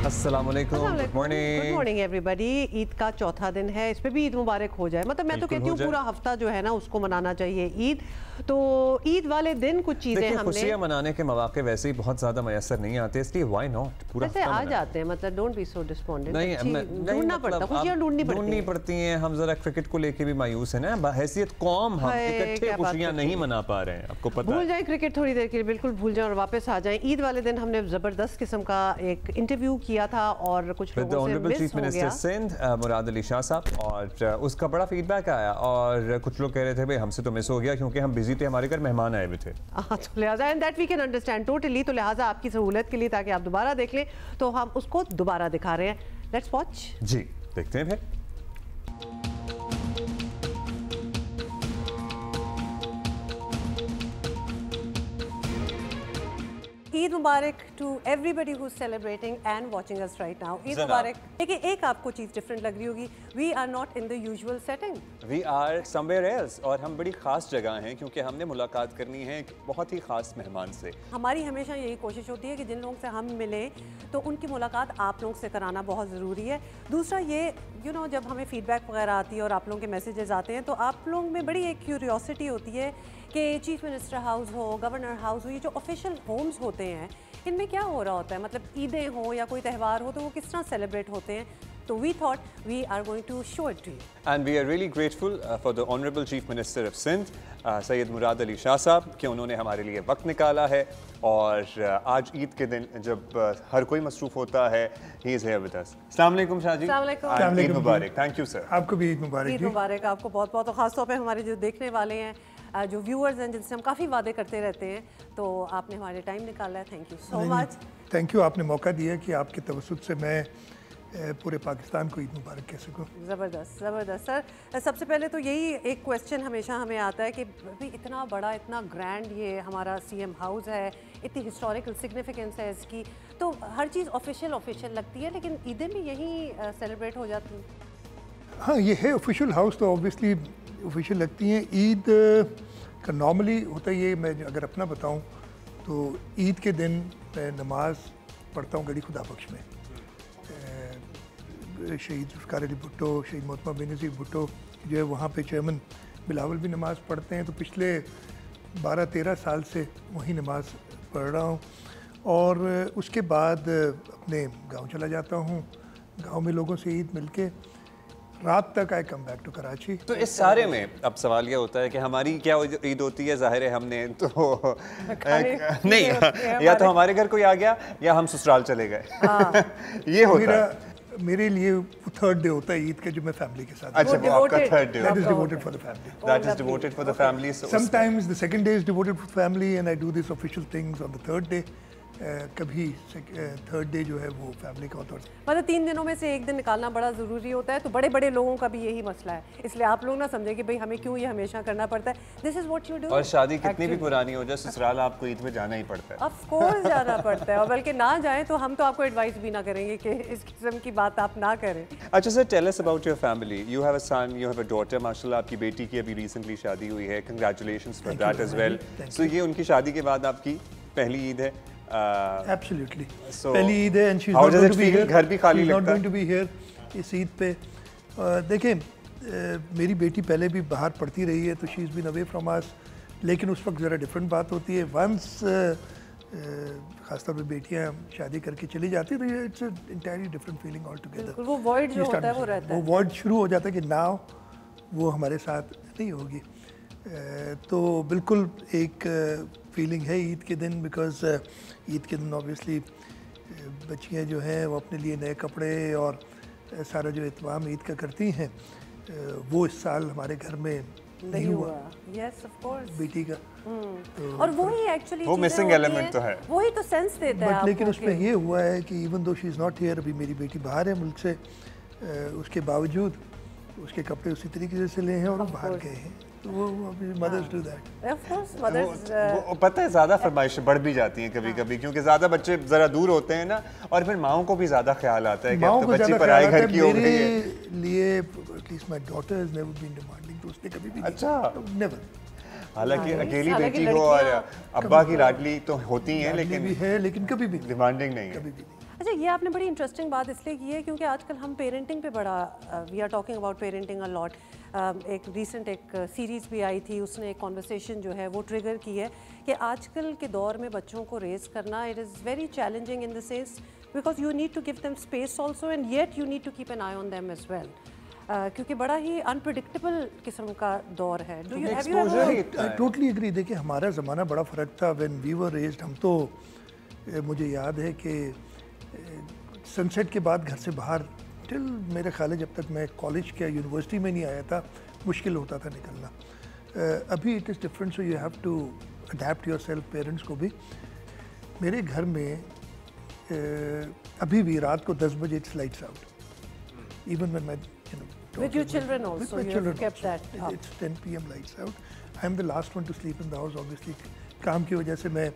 अस्सलामुअलैकुम, good morning. Good morning everybody. Eid का चौथा दिन है, इस पे भी ईद मुबारक हो जाए। मतलब मैं तो कहती हूँ पूरा हफ्ता जो है ना उसको मनाना चाहिए ईद। तो ईद वाले दिन कुछ चीजें हमने खुशियां मनाने के मौके वैसे ही बहुत ज्यादा मैसर नहीं आते, इसलिए व्हाई नॉट पूरा वैसे आ जाते हैं। मतलब डोंट बी सो डिस्पॉन्डेंट। नहीं ढूंढना पड़ता, खुशियां ढूंढनी पड़ती हैं। हम जरा क्रिकेट को लेके भी मायूस है ना, हैसियत कौम हम इकट्ठे खुशियां नहीं मना पा रहे हैं। आपको पता है, भूल जाए क्रिकेट थोड़ी देर के लिए, बिल्कुल भूल जाए और वापस आ जाए। ईद वाले दिन हमने जबरदस्त किस्म का एक इंटरव्यू किया था और कुछ लोगों से मिस हो गया। सिंध मुराद अली शाह साहब, और उसका बड़ा फीडबैक आया और कुछ लोग कह रहे थे भाई हमसे तो मिस हो गया क्योंकि हम बिजी थे, हमारे घर मेहमान आए हुए थे। तो लिहाजा and that we can understand totally. तो लिहाजा आपकी सहूलत के लिए ताकि आप दोबारा देख लें तो हम उसको दोबारा दिखा रहे हैं। Let's watch. जी देखते हैं फिर। ईद मुबारक to everybody who celebrating and watching us right now. Eid मुबारक। देखिए एक आपको चीज़ डिफरेंट लग रही होगी, we are not in the usual setting, we are somewhere else. और हम बड़ी ख़ास जगह हैं क्योंकि हमने मुलाकात करनी है एक बहुत ही ख़ास मेहमान से। हमारी हमेशा यही कोशिश होती है कि जिन लोगों से हम मिलें तो उनकी मुलाकात आप लोगों से कराना बहुत ज़रूरी है। दूसरा ये जब हमें फीडबैक वगैरह आती है और आप लोगों के मैसेजेस आते हैं तो आप लोगों में बड़ी एक क्यूरियोसिटी होती है कि चीफ मिनिस्टर हाउस हो, गवर्नर हाउस हो, ये जो ऑफिशियल होम्स होते हैं इनमें क्या हो रहा होता है। मतलब ईदें हो या कोई त्यौहार हो तो वो किस तरह सेलिब्रेट होते हैं। तो we thought we are going to show it to you and we are really grateful for the honourable chief minister of Sindh Syed Murad Ali Shah साहब कि उन्होंने हमारे लिए वक्त निकाला है। और आज ईद के दिन जब हर कोई मसरूफ होता है, he is here with us. अस्सलाम वालेकुम शाह जी। ईद मुबारक। Thank you sir. आपको भी ईद मुबारक। ईद मुबारक आपको बहुत बहुत। खासतौर पर हमारे जो देखने वाले हैं, जो व्यूअर्स हैं जिनसे हम काफ़ी वादे करते रहते हैं, तो आपने हमारे टाइम निकाला है। Thank you so much. Thank you, आपने मौका दिया कि आपके तवज्जुह से मैं पूरे पाकिस्तान को ईद मुबारक कह सकूं। ज़बरदस्त ज़बरदस्त सर। सबसे पहले तो यही एक क्वेश्चन हमेशा हमें आता है कि भाई इतना बड़ा इतना ग्रैंड ये हमारा सीएम हाउस है, इतनी हिस्टोरिकल सिग्निफिकेंस है इसकी, तो हर चीज़ ऑफिशियल लगती है, लेकिन ईदें भी यहीं सेलिब्रेट हो जाती हैं। हाँ, ये है ऑफिशियल हाउस तो ऑब्वियसली ऑफिशियल लगती हैं। ईद का नॉर्मली होता है ये, मैं अगर अपना बताऊं तो ईद के दिन मैं नमाज पढ़ता हूँ गली खुदा बख्श में। शहीद ज़ुल्फ़िकार अली भुट्टो, शहीद मोहतरमा बेनज़ीर भुट्टो जो है वहाँ पे चेयरमैन बिलावल भी नमाज़ पढ़ते हैं, तो पिछले 12-13 साल से वहीं नमाज़ पढ़ रहा हूँ। और उसके बाद अपने गांव चला जाता हूँ, गांव में लोगों से ईद मिलके रात तक आई कम बैक टू कराची। तो इस सारे में अब सवाल ये होता है कि हमारी क्या ईद होती है। ज़ाहिर है हमने तो नहीं, या तो हमारे घर कोई आ गया या हम ससुराल चले गए। ये होता है मेरे लिए थर्ड डे होता है ईद का, जो मैं फैमिली के साथ। अच्छा, वो आपका third day. That is devoted for the family. That is devoted for the family. Sometimes the second day is devoted for family and I do these official things on the third day. कभी third day जो है वो family का होता है। मतलब 3 दिनों में से एक दिन निकालना बड़ा ज़रूरी होता है। तो बड़े बड़े लोगों का भी यही मसला है, इसलिए आप लोग ना समझें कि भाई हमें क्यों ये हमेशा करना पड़ता है। This is what you do. और शादी कितनी भी पुरानी हो जाए, ससुराल आपको ईद में जाना ही पड़ता है। ऑफ कोर्स जाना पड़ता है, और बल्कि ना जाए तो हम तो आपको एडवाइस भी ना करेंगे कि इस किस्म की बात आप ना करें। अच्छा sir, tell us about your family. You have a son, you have a daughter. माशाल्लाह आपकी बेटी की अभी रिसेंटली शादी हुई है, congratulations for that as well. So ये उनकी शादी के बाद आपकी पहली ईद है। Absolutely. पहली ईद है and she's not going to be here. घर भी खाली लगता है। She's not going to be here इस ईद पे। देखें, मेरी बेटी पहले भी बाहर पढ़ती रही है तो she is been away from us, लेकिन उस वक्त ज़रा डिफरेंट बात होती है। वंस खासतौर पे बेटियां शादी करके चली जाती है तो it's entirely different feeling all together. वो वॉइड जो होता है वो रहता है, वो वॉइड शुरू हो जाता है कि नाउ वो हमारे साथ नहीं होगी। तो बिल्कुल एक फीलिंग है ईद के दिन, बिकॉज ईद के दिन ऑब्वियसली बच्चियां जो हैं वो अपने लिए नए कपड़े और सारा जो एहतमाम ईद का करती हैं, वो इस साल हमारे घर में नहीं हुआ। यस ऑफ कोर्स, बेटी का। तो और वही एक्चुअली वो मिसिंग एलिमेंट तो है, वही तो सेंस देता है। लेकिन उसमें ये हुआ है कि even though she is not here, अभी मेरी बेटी बाहर है मुल्क से, उसके बावजूद उसके कपड़े उसी तरीके से ले हैं और वो बाहर गए हैं। तो वो mothers do that. Of course mothers. पता है ज़्यादा फरमाइशें बढ़ भी जाती हैं कभी कभी, क्योंकि ज़्यादा बच्चे ज़रा दूर होते हैं ना, और फिर माओं को भी ज़्यादा ख्याल आता है कि अब तो बच्ची पराए घर की हो गई है। लिए at least my daughter has never been demanding, तो उसने कभी भी अच्छा नेवर। हालांकि अकेली बेटी हो और अब्बा की लाडली तो होती हैं, भी है लेकिन कभी भी डिमांडिंग नहीं है। कभी भी नहीं। अच्छा ये आपने बड़ी इंटरेस्टिंग बात इसलिए की है क्योंकि आजकल हम पेरेंटिंग पे बड़ा we are talking about parenting a lot. एक रिसेंट एक सीरीज़ भी आई थी, उसने एक कॉन्वर्सेशन जो है वो ट्रिगर की है कि आजकल के दौर में बच्चों को रेस करना it is very challenging in the sense because you need to give them space also and yet you need to keep an eye on them as well, क्योंकि बड़ा ही अनप्रडिक्टेबल किस्म का दौर है। Do you have you I totally agree. देखिए हमारा ज़माना बड़ा फ़र्क था व्हेन वी वर रेज्ड। हम तो मुझे याद है कि सनसेट के बाद घर से बाहर टिल मेरे ख्याल है जब तक मैं कॉलेज या यूनिवर्सिटी में नहीं आया था मुश्किल होता था निकलना। अभी it is different, so you have to adapt yourself. Parents को भी, मेरे घर में अभी भी रात को 10 बजे it's lights out even when my with your children also you have kept that up. It's 10 p.m. lights out. I am the last one to sleep in the house obviously. काम की वजह से मैं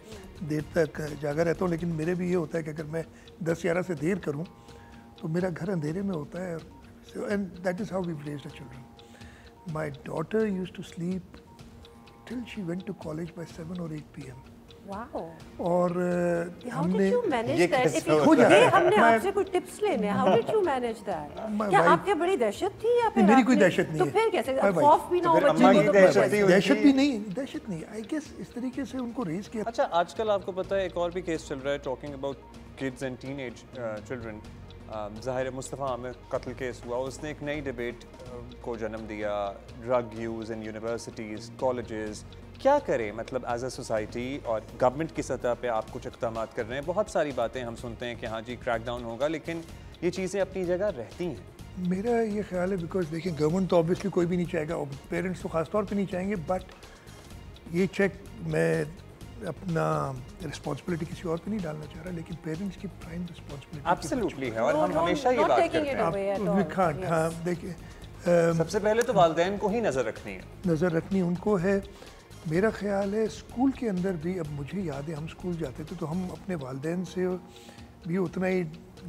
देर तक जागा रहता हूँ, लेकिन मेरे भी ये होता है कि अगर मैं 10-11 से देर करूँ तो मेरा घर अंधेरे में होता है। And that is how we raised the children. My daughter used to sleep till she went to college by 7 or 8 p.m. Wow. और हमने ये हमने आपसे कुछ टिप्स लेने। How did you manage that? क्या आपके बड़ी दहशत थी या फिर मेरी कोई दहशत नहीं है? तो फिर कैसे खौफ भी ना हो बच्चे को? तो दहशत भी नहीं। आई गेस इस तरीके से उनको रेज किया। अच्छा, आजकल आपको पता है एक और भी केस चल रहा है talking about kids and teenage children. ज़ाहिर मुस्तफ़ा आमिर कत्ल केस हुआ, उसने एक नई डिबेट को जन्म दिया, drug use in universities colleges. क्या करें मतलब एज अ सोसाइटी और गवर्नमेंट की सतह पे आप कुछ इक़दाम कर रहे हैं। बहुत सारी बातें हम सुनते हैं कि हाँ जी क्रैक डाउन होगा, लेकिन ये चीज़ें अपनी जगह रहती हैं। मेरा ये ख्याल है बिकॉज देखिए गवर्नमेंट तो ऑब्वियसली कोई भी नहीं चाहेगा और पेरेंट्स तो ख़ास तौर पे नहीं चाहेंगे, बट ये चेक मैं अपना रिस्पॉन्सिबिलिटी किसी और पे नहीं डालना चाह रहा, लेकिन पेरेंट्स की प्राइम रिस्पॉन्सिबिलिटी एब्सोल्युटली है और हम हमेशा ये बात करते हैं। हाँ देखिए, सबसे पहले तो वालिदैन को ही नज़र रखनी है, नज़र रखनी उनको है। मेरा ख्याल है स्कूल के अंदर भी, अब मुझे याद है हम स्कूल जाते थे तो हम अपने वालिदैन से भी उतना ही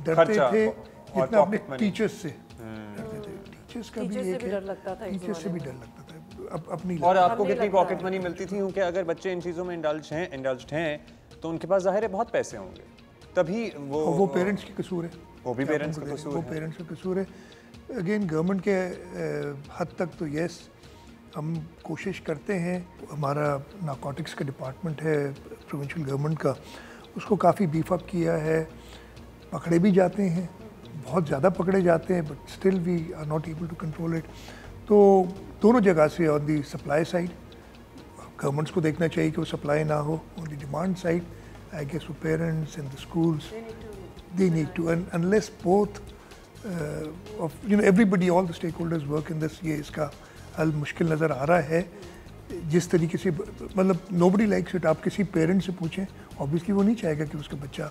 डरते थे जितना अपने टीचर्स से डरते थे। टीचर्स का भी एक है, टीचर्स से भी डर लगता था अपनी। और आपको कितनी पॉकेट मनी मिलती थी, क्योंकि अगर बच्चे इन चीज़ों में इंडल्ज्ड हैं तो उनके पास ज़ाहिर है बहुत पैसे होंगे, तभी वो पेरेंट्स की कसूर है। वो भी पेरेंट्स का कसूर है, वो पेरेंट्स का कसूर है। अगेन गवर्नमेंट के हद तक तो यस हम कोशिश करते हैं। हमारा नारकोटिक्स का डिपार्टमेंट है प्रोविंशियल गवर्नमेंट का, उसको काफ़ी बीफ अप किया है। पकड़े भी जाते हैं, बहुत ज़्यादा पकड़े जाते हैं, but still we are not able to control it. तो दोनों जगह से, on the supply side governments को देखना चाहिए कि वो सप्लाई ना हो, on the demand side I guess वो parents and the schools they need to, and unless both of everybody all the stakeholders work in this, ये इसका हल मुश्किल नज़र आ रहा है। जिस तरीके से मतलब नोबडी लाइक्स इट। आप किसी पेरेंट से पूछें, ऑब्वियसली वो नहीं चाहेगा कि उसका बच्चा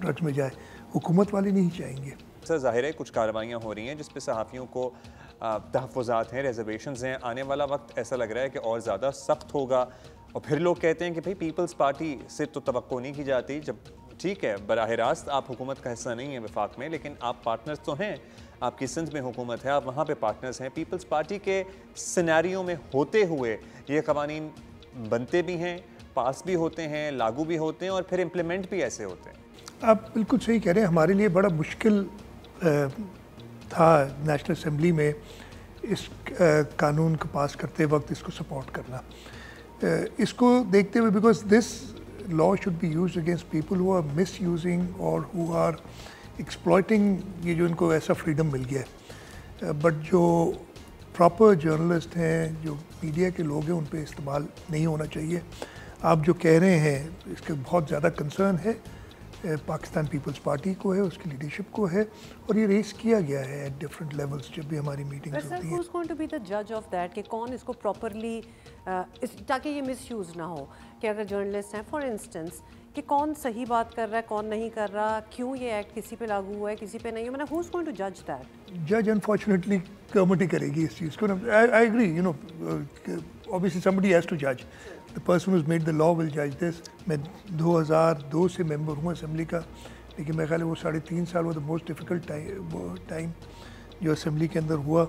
ड्रग्स में जाए, हुकूमत वाले नहीं चाहेंगे। सर ज़ाहिर है कुछ कार्रवाइयाँ हो रही हैं जिस पे सहाफ़ियों को तहफ़्फ़ुज़ात हैं, रिजर्वेशंस हैं। आने वाला वक्त ऐसा लग रहा है कि और ज़्यादा सख्त होगा। और फिर लोग कहते हैं कि भाई पीपल्स पार्टी से तो तवक्को नहीं की जाती। जब ठीक है बराह रास्त आप हुकूमत का हिस्सा नहीं है वफाक में, लेकिन आप पार्टनर्स तो हैं। आपकी सिंध में हुकूमत है, आप वहाँ पे पार्टनर्स हैं। पीपल्स पार्टी के सिनेरियो में होते हुए ये क़वानीन बनते भी हैं, पास भी होते हैं, लागू भी होते हैं और फिर इम्प्लीमेंट भी ऐसे होते हैं। आप बिल्कुल सही कह रहे हैं। हमारे लिए बड़ा मुश्किल था नेशनल असम्बली में इस कानून को पास करते वक्त इसको सपोर्ट करना। इसको देखते हुए because this law should be used against people who are misusing और हु आर एक्सप्लॉइटिंग, ये जो इनको ऐसा फ्रीडम मिल गया है। बट जो प्रॉपर जर्नलिस्ट हैं, जो मीडिया के लोग हैं, उन पे इस्तेमाल नहीं होना चाहिए। आप जो कह रहे हैं इसका बहुत ज़्यादा कंसर्न है पाकिस्तान पीपल्स पार्टी को है, उसकी लीडरशिप को है, और ये रेस किया गया है एट डिफरेंट लेवल्स जब भी हमारी मीटिंग्स होती हैं। Who's going to be the judge of that कि कौन इसको प्रॉपरली ताकि ये मिसयूज़ ना हो, कि अगर जर्नलिस्ट हैं फॉर इंस्टेंस कि कौन सही बात कर रहा है, कौन नहीं कर रहा, क्यों ये एक्ट किसी पे लागू हुआ है, किसी पे नहीं है, मतलब who's going to judge that? जज अनफॉर्चुनेटली गवर्नमेंट ही करेगी इस चीज़ को। I agree, you know, obviously somebody has to जज। The person who's made the law will जज दिस। मैं 2002 से मेंबर हूँ असेंबली का, लेकिन मेरे ख्याल है वो 3.5 साल वो द मोस्ट डिफ़िकल्ट टाइम जो असेंबली के अंदर हुआ।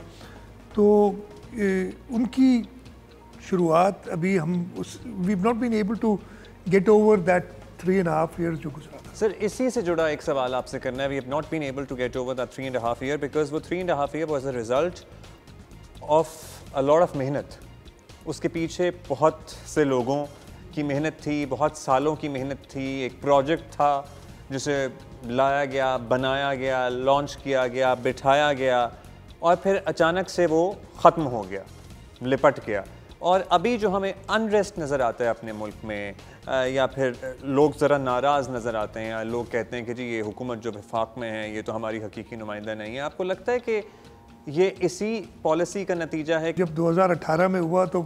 तो उनकी शुरुआत अभी हम we have not been able to get over that 3.5 years जो गुजरा था। सर इसी से जुड़ा एक सवाल आपसे करना है। We have not been able to get over that 3.5 year because वो 3.5 year was a result of a lot of मेहनत। उसके पीछे बहुत से लोगों की मेहनत थी, बहुत सालों की मेहनत थी। एक प्रोजेक्ट था जिसे लाया गया, बनाया गया, लॉन्च किया गया, बिठाया गया और फिर अचानक से वो ख़त्म हो गया, लिपट गया। और अभी जो हमें अनरेस्ट नज़र आता है अपने मुल्क में या फिर लोग ज़रा नाराज़ नज़र आते हैं या लोग कहते हैं कि जी ये हुकूमत जो वफाक में है ये तो हमारी हकीकी नुमाइंदा नहीं है, आपको लगता है कि ये इसी पॉलिसी का नतीजा है? जब 2018 में हुआ तो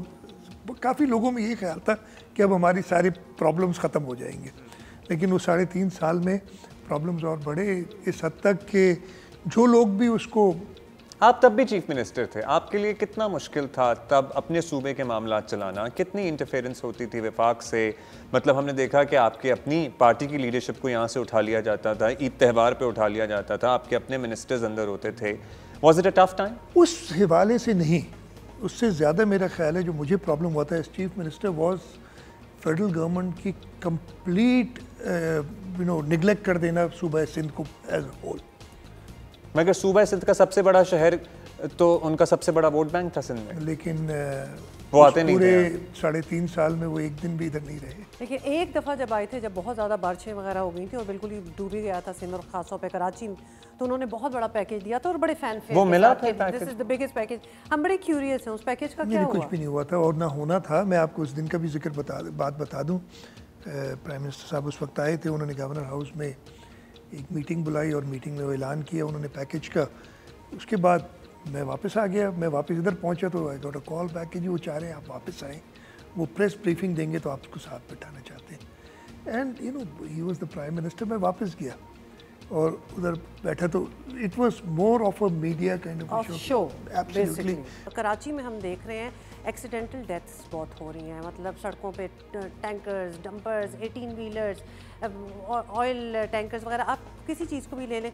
काफ़ी लोगों में ये ख्याल था कि अब हमारी सारी प्रॉब्लम्स ख़त्म हो जाएंगे, लेकिन वो 3.5 साल में प्रॉब्लम्स और बढ़े इस हद तक कि जो लोग भी उसको। आप तब भी चीफ मिनिस्टर थे, आपके लिए कितना मुश्किल था तब अपने सूबे के मामला चलाना? कितनी इंटरफेरेंस होती थी वफाक से? मतलब हमने देखा कि आपके अपनी पार्टी की लीडरशिप को यहाँ से उठा लिया जाता था, ईद त्यौहार पे उठा लिया जाता था, आपके अपने मिनिस्टर्स अंदर होते थे। Was it a tough time? उस हवाले से नहीं, उससे ज़्यादा मेरा ख्याल है जो मुझे प्रॉब्लम हुआ था as chief minister was federal government की कंप्लीट निगलेक्ट कर देना सूबा सिंध को एज अ होल। मगर सूबा सिंध का सबसे बड़ा शहर तो उनका सबसे बड़ा वोट बैंक था सिंध में, लेकिन वो आते नहीं थे। पूरे 3.5 साल में वो एक दिन भी इधर नहीं रहे। देखिए एक दफ़ा जब आए थे, जब बहुत ज़्यादा बारिशें वगैरह हो गई थी और बिल्कुल ही डूब ही गया था सिंध और ख़ासतौर पे कराची, तो उन्होंने बहुत बड़ा पैकेज दिया था और बड़े फैन वो मिला था package. This is the biggest package. हम बड़े क्यूरियस हैं उस पैकेज का क्या हुआ? कुछ भी नहीं हुआ था और ना होना था। मैं आपको उस दिन का भी जिक्र बात बता दूं। प्राइम मिनिस्टर साहब उस वक्त आए थे, उन्होंने गवर्नर हाउस में एक मीटिंग बुलाई और मीटिंग में वो ऐलान किया उन्होंने पैकेज का। उसके बाद मैं वापस आ गया, मैं वापस इधर पहुंचा तो I got a call back कि जी वो चाह रहे हैं आप वापस आएँ, वो प्रेस ब्रीफिंग देंगे तो आपको साथ बिठाना चाहते हैं। And he was the prime minister. मैं वापस गया और उधर बैठा तो it was more of a media kind of show. Absolutely. Karachi में हम देख रहे हैं एक्सीडेंटल डेथ्स बहुत हो रही हैं, मतलब सड़कों पे tankers, dumpers, 18 wheelers, oil tankers वगैरह, आप किसी चीज़ को भी ले लें।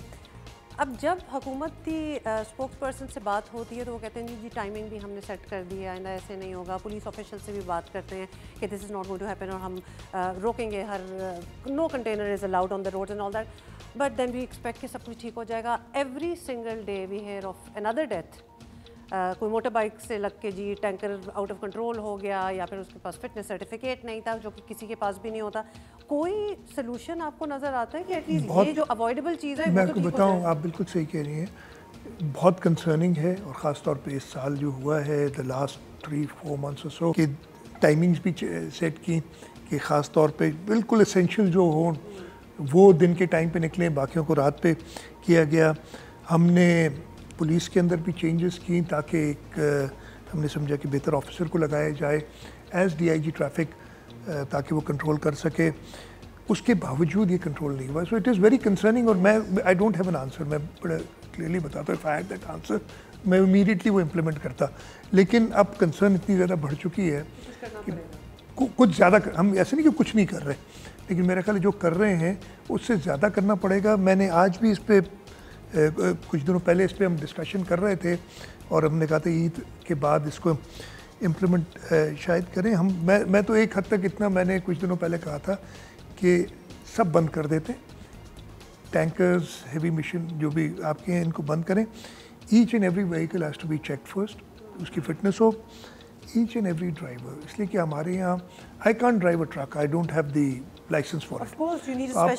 अब जब हुकूमती स्पोक्स पर्सन से बात होती है तो वो कहते हैं जी टाइमिंग भी हमने सेट कर दी है, आइंदा ऐसे नहीं होगा। पुलिस ऑफिशियल से भी बात करते हैं कि this is not going to happen और हम रोकेंगे, हर no container is allowed on the roads and all that, but then we expect कि सब कुछ ठीक हो जाएगा। Every single day we hear of another death. कोई मोटर बाइक से लग के जी टैंकर आउट ऑफ कंट्रोल हो गया या फिर उसके पास फिटनेस सर्टिफिकेट नहीं था, जो कि किसी के पास भी नहीं होता। कोई सोल्यूशन आपको नज़र आता है कि एटलीस्ट ये जो अवॉइडेबल चीज़ है? मैं आपको बताऊं, आप बिल्कुल सही कह रही हैं, बहुत कंसर्निंग है और ख़ास तौर पे इस साल जो हुआ है द लास्ट 3-4 मंथ्स और सो कि टाइमिंग्स भी सेट की कि ख़ास तौर पे बिल्कुल एसेंशियल जो हो वो दिन के टाइम पे निकले, बाकियों को रात पे किया गया। हमने पुलिस के अंदर भी चेंजेस की ताकि एक हमने समझा कि बेहतर ऑफिसर को लगाया जाए एज DIG ट्रैफिक ताकि वो कंट्रोल कर सके। उसके बावजूद ये कंट्रोल नहीं हुआ। So it is very concerning और मैं आई डोंट हैव एन आंसर। मैं बड़ा क्लियरली बताता हूँ, if I had that answer मैं इमीडिएटली वो इम्प्लीमेंट करता। लेकिन अब कंसर्न इतनी ज़्यादा बढ़ चुकी है कि कुछ ज़्यादा हम ऐसे नहीं कि कुछ नहीं कर रहे, लेकिन मेरा ख्याल है जो कर रहे हैं उससे ज़्यादा करना पड़ेगा। मैंने आज भी इस पर कुछ दिनों पहले इस पर हम डिस्कशन कर रहे थे और हमने कहा था ईद के बाद इसको इम्प्लीमेंट शायद करें हम। मैं तो एक हद तक इतना मैंने कुछ दिनों पहले कहा था कि सब बंद कर देते, टैंकर्स, हेवी मशीन जो भी आपके हैं इनको बंद करें। Each and every vehicle has to be checked first, उसकी फिटनेस हो, ईच एंड एवरी ड्राइवर। इसलिए कि हमारे यहाँ I can't drive a truck, I don't have the licence for it. आप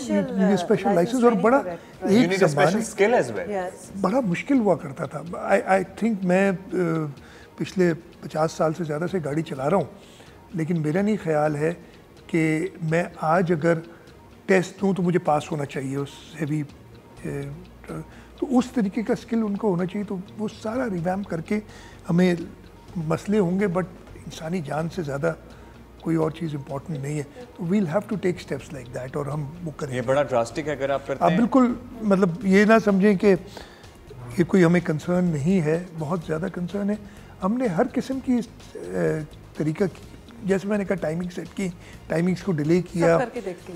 स्पेशल लाइसेंस और बड़ा एक बड़ा मुश्किल हुआ करता था। आई थिंक मैं पिछले 50 साल से ज़्यादा से गाड़ी चला रहा हूँ, लेकिन मेरा नहीं ख्याल है कि मैं आज अगर टेस्ट दूँ तो मुझे पास होना चाहिए उस हेवी तो उस तरीके का स्किल उनको होना चाहिए। तो वो सारा रिवैम्प करके हमें मसले होंगे, बट इंसानी जान से ज़्यादा कोई और चीज़ इंपॉर्टेंट नहीं है। तो we'll have to take steps like that और हम वो करेंगे। ये बड़ा ड्रास्टिक है अगर आप करते हैं। आप बिल्कुल मतलब ये ना समझें कि ये कोई हमें कंसर्न नहीं है, बहुत ज़्यादा कंसर्न है। हमने हर किस्म की तरीका, जैसे मैंने कहा टाइमिंग सेट की, टाइमिंग्स को डिले किया,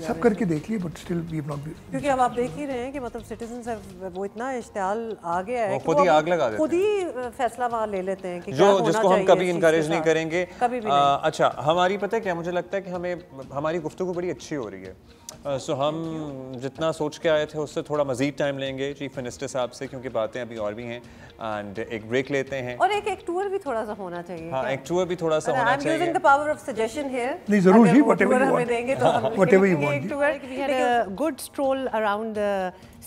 सब करके देख लिया, but still we have not been. क्योंकि अब आप देख ही रहे हैं कि मतलब सिटीजन वो इतना इश्तियाल आ गया है कि खुद ही आग लगा देते हैं, खुद ही फैसला वहाँ ले लेते हैं कि जो जिसको हम कभी इनकरेज नहीं करेंगे। कभी भी नहीं। अच्छा, हमारी पता है क्या, मुझे लगता है कि हमें हमारी गुफ्तगू बड़ी अच्छी हो रही है सो हम जितना सोच के आए थे उससे थोड़ा मज़ीद टाइम लेंगे चीफ मिनिस्टर साहब से, क्योंकि बातें अभी और भी हैं, एंड एक ब्रेक लेते हैं। और एक टूर भी थोड़ा सा होना चाहिए। हाँ, एक टूर भी थोड़ा सा होना चाहिए। Using the power of suggestion here. नहीं, जरूर जी, व्हाटएवर हमें देंगे तो हम व्हाटएवर यू वांट। एक tour, we had a good stroll around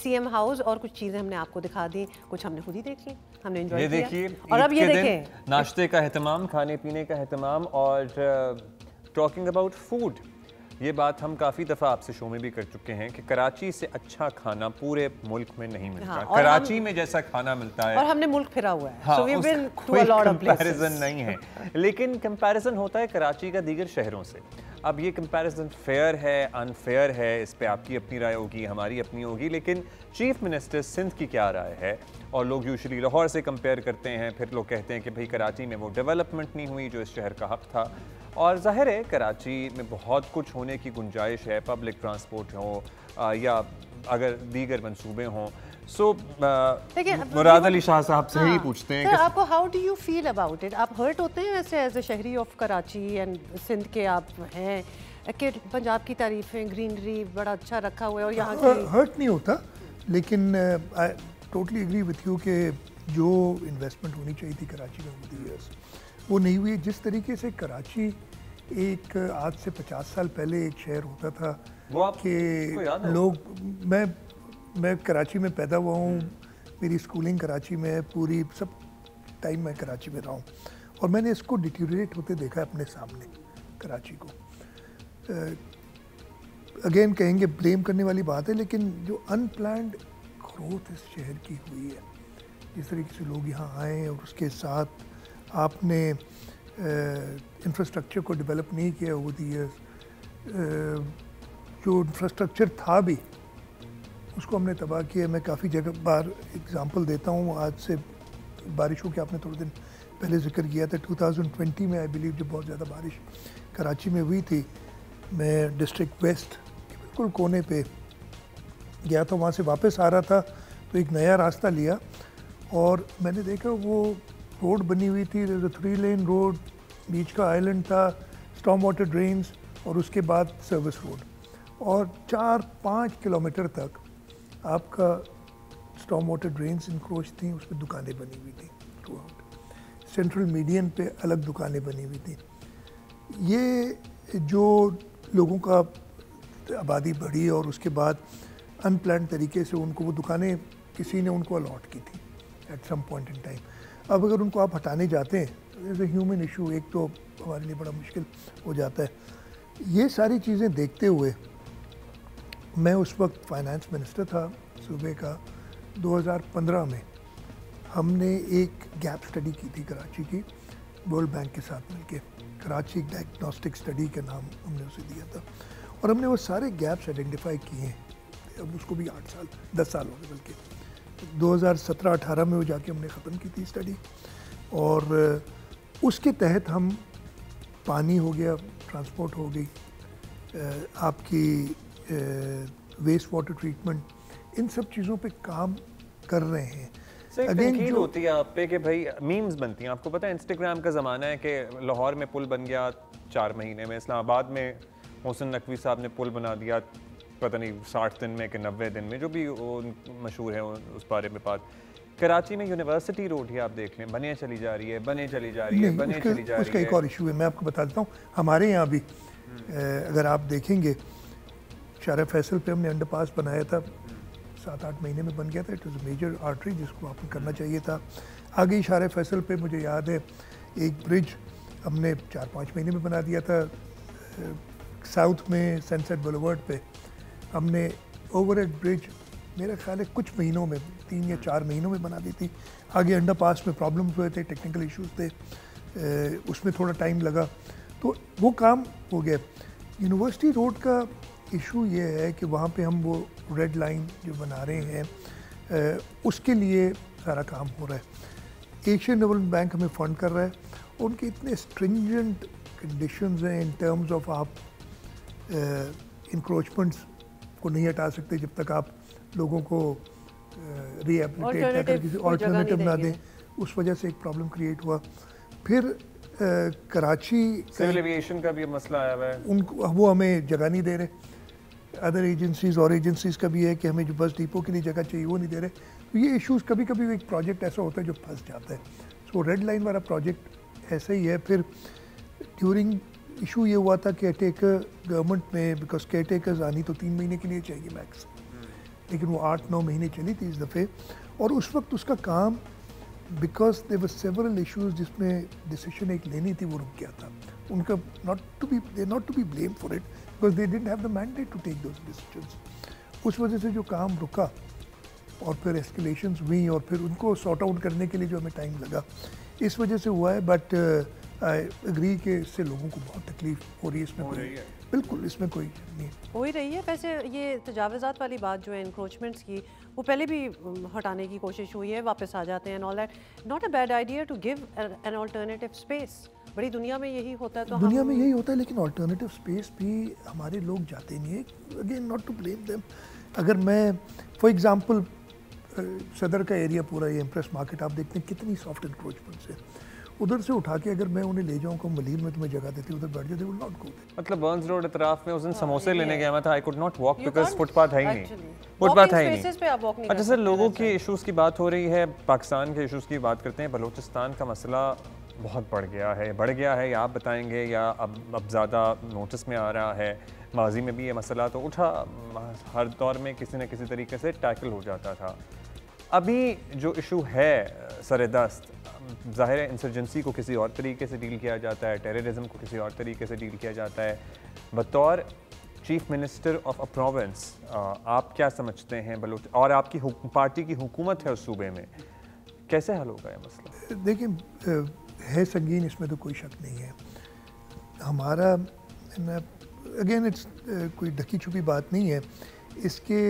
CM house और कुछ चीजें हमने आपको दिखा दी, कुछ हमने खुद ही देख ली, हमने एंजॉय किया। ये देखिए, और अब ये देखें, नाश्ते का एहतमाम, खाने पीने का एहतमाम, और टॉकिंग अबाउट फूड, ये बात हम काफ़ी दफ़ा आपसे शो में भी कर चुके हैं कि कराची से अच्छा खाना पूरे मुल्क में नहीं मिलता। हाँ, कराची में जैसा खाना मिलता है, और हमने मुल्क फिरा हुआ है, हाँ, so we've been to a कोई lot of places. कंपैरिजन नहीं है, लेकिन कंपैरिजन होता है कराची का दीगर शहरों से। अब ये कंपैरिजन फेयर है, अनफेयर है, इस पे आपकी अपनी राय होगी, हमारी अपनी होगी, लेकिन चीफ मिनिस्टर सिंध की क्या राय है? और लोग यूजुअली लाहौर से कंपेयर करते हैं, फिर लोग कहते हैं कि भाई कराची में वो डेवलपमेंट नहीं हुई जो इस शहर का हक था। और ज़ाहिर है कराची में बहुत कुछ होने की गुंजाइश है, पब्लिक ट्रांसपोर्ट हो या अगर दीगर मंसूबे हों। सो मुराद अली शाह साहब से ही पूछते हैं कि आपको how do you feel about it? आप हर्ट होते हैं ऐसे एज ए शहरी ऑफ कराची एंड सिंध के आप हैं कि पंजाब की तारीफें, ग्रीनरी बड़ा अच्छा रखा हुआ है और यहाँ की हर्ट नहीं होता, लेकिन I totally agree with you कि जो इन्वेस्टमेंट होनी चाहिए थी कराची में ओवर द ईयर्स वो नहीं हुई। जिस तरीके से कराची एक आज से 50 साल पहले एक शहर होता था कि लोग, मैं कराची में पैदा हुआ हूँ, मेरी स्कूलिंग कराची में है, पूरी सब टाइम मैं कराची में रहा हूँ और मैंने इसको डिटीरिएट होते देखा है अपने सामने कराची को। अगेन कहेंगे ब्लेम करने वाली बात है, लेकिन जो अनप्लान्ड ग्रोथ इस शहर की हुई है, जिस तरीके से लोग यहाँ आए और उसके साथ आपने इंफ्रास्ट्रक्चर को डेवलप नहीं किया ओवर द ईयर्स, जो इंफ्रास्ट्रक्चर था भी उसको हमने तबाह किया। मैं काफ़ी जगह बार एग्जांपल देता हूँ, आज से बारिशों के आपने थोड़े दिन पहले जिक्र किया था, 2020 में आई बिलीव जब बहुत ज़्यादा बारिश कराची में हुई थी, मैं डिस्ट्रिक्ट वेस्ट के बिल्कुल कोने पे गया था, वहाँ से वापस आ रहा था तो एक नया रास्ता लिया और मैंने देखा वो रोड बनी हुई थी, 3 लेन रोड, बीच का आइलैंड था, स्टॉर्म वाटर ड्रेन्स और उसके बाद सर्विस रोड, और 4-5 किलोमीटर तक आपका स्टॉर्म वाटर ड्रेन्स इंक्रोच थी, उसमें दुकानें बनी हुई थी थ्रू आउट, सेंट्रल मीडियन पे अलग दुकानें बनी हुई थी। ये जो लोगों का आबादी बढ़ी और उसके बाद अनप्लान्ड तरीके से उनको वो दुकानें किसी ने उनको अलॉट की थी at some point in time. अब अगर उनको आप हटाने जाते हैं, एज ए ह्यूमन इशू एक तो हमारे लिए बड़ा मुश्किल हो जाता है। ये सारी चीज़ें देखते हुए मैं उस वक्त फाइनेंस मिनिस्टर था सूबे का, 2015 में हमने एक गैप स्टडी की थी कराची की, वर्ल्ड बैंक के साथ मिलके, कराची डायग्नोस्टिक स्टडी के नाम हमने उसे दिया था और हमने वो सारे गैप्स आइडेंटिफाई किए हैं। अब उसको भी 8 साल 10 साल हो गए, बल्कि 2017-18 में वो जाके हमने ख़त्म की थी स्टडी और उसके तहत हम पानी हो गया, ट्रांसपोर्ट हो गई, आपकी वेस्ट वाटर ट्रीटमेंट, इन सब चीज़ों पे काम कर रहे हैं। अगेन जो होती है आप पे कि भाई मीम्स बनती हैं, आपको पता है इंस्टाग्राम का ज़माना है कि लाहौर में पुल बन गया 4 महीने में, इस्लामाबाद में मोहसिन नकवी साहब ने पुल बना दिया पता नहीं 60 दिन में कि 90 दिन में, जो भी मशहूर है उस बारे में बात। कराची में यूनिवर्सिटी रोड ही आप देख लें, बने चली जा रही है, बने चली जा रही है, बने चली जा रही है। उसका एक और इशू है, मैं आपको बता देता हूँ, हमारे यहाँ भी अगर आप देखेंगे शारा फैसल पे हमने अंडरपास बनाया था, 7-8 महीने में बन गया था। इट वॉज मेजर आर्टरी जिसको आपको करना चाहिए था। आगे शारा फैसल पे मुझे याद है एक ब्रिज हमने 4-5 महीने में बना दिया था। साउथ में सनसेट बुलेवर्ड पे हमने ओवरहेड ब्रिज मेरा ख्याल है कुछ महीनों में, 3 या 4 महीनों में बना दी थी। आगे अंडरपास में प्रॉब्लम्स हुए थे, टेक्निकल इश्यूज थे, उसमें थोड़ा टाइम लगा, तो वो काम हो गया। यूनिवर्सिटी रोड का इशू ये है कि वहाँ पे हम वो रेड लाइन जो बना रहे हैं उसके लिए सारा काम हो रहा है। एशियन डेवलपमेंट बैंक हमें फ़ंड कर रहा है, उनके इतने स्ट्रिंजेंट कंडीशंस हैं इन टर्म्स ऑफ आप इंक्रोचमेंट्स को नहीं हटा सकते जब तक आप लोगों को रिहेबिलिटेट किसी ऑल्टरनेटिव ना दें। उस वजह से एक प्रॉब्लम क्रिएट हुआ। फिर कराची सिविल एविएशन का भी मसला आया हुआ है, उनको वो हमें जगह नहीं दे रहे। अदर एजेंसीज और एजेंसीज का भी है कि हमें जो बस डिपो के लिए जगह चाहिए वो नहीं दे रहे। तो ये इश्यूज़ कभी कभी एक प्रोजेक्ट ऐसा होता है जो फंस जाता है। सो रेड लाइन वाला प्रोजेक्ट ऐसा ही है। फिर ड्यूरिंग इशू ये हुआ था केयर टेकर गवर्नमेंट में, बिकॉज केयर टेकर्स आनी तो 3 महीने के लिए चाहिए मैक्स, लेकिन वो 8-9 महीने चली थी इस दफ़े। और उस वक्त उसका काम because there were several issues जिसमें डिसीजन एक लेनी थी वो रुक गया था। उनका not to be blame for it because they didn't have the mandate to take those decisions. उस वजह से जो काम रुका और फिर एस्केलेशंस हुई और फिर उनको सॉर्ट आउट करने के लिए जो हमें टाइम लगा, इस वजह से हुआ है। बट आई एग्री कि इससे लोगों को बहुत तकलीफ हो रही है। इसमें कोई बिल्कुल इसमें कोई नहीं हो ही रही है। वैसे ये तजावज़ात वाली बात जो है इंक्रोचमेंट्स की, वो पहले भी हटाने की कोशिश हुई है, वापस आ जाते हैं and all that. Not a bad idea to give an alternative space. बड़ी दुनिया में यही होता है। तो दुनिया में यही होता है, लेकिन अल्टरनेटिव स्पेस भी हमारे लोग जाते नहीं है। Again not to blame them. अगर मैं फॉर एग्जांपल सदर का एरिया पूरा ये इम्प्रेस मार्केट आप देखते हैं कितनी सॉफ्ट इंक्रोचमेंट्स है, उधर से उठा के अगर मैं उन्हें ले जाऊँ को मलीर में तुम्हें जगह देती उधर बैठ जाते, विल नॉट गो। मतलब बर्न्स रोड इतराफ में उस दिन समोसे लेने गया मैं था, I could not walk because footpath है ही नहीं, फुटपाथ है ही नहीं। अच्छा सर, लोगों की इश्यूज़ की बात हो रही है, पाकिस्तान के इश्यूज़ की बात करते हैं। बलूचिस्तान का मसला बहुत बढ़ गया है या आप बताएंगे या अब ज़्यादा नोटिस में आ रहा है? माजी में भी ये मसला तो उठा, हर दौर में किसी न किसी तरीके से टैकल हो जाता था। अभी जो इशू है सरदस्त, ज़ाहिर है इंसर्जेंसी को किसी और तरीके से डील किया जाता है, टेररिज्म को किसी और तरीके से डील किया जाता है। बतौर chief minister of a province आप क्या समझते हैं बलूच और आपकी पार्टी की हुकूमत है उस सूबे में, कैसे हल होगा ये मसला? देखिए है संगीन, इसमें तो कोई शक नहीं है। हमारा अगेन इट्स कोई ढकी छुपी बात नहीं है। इसके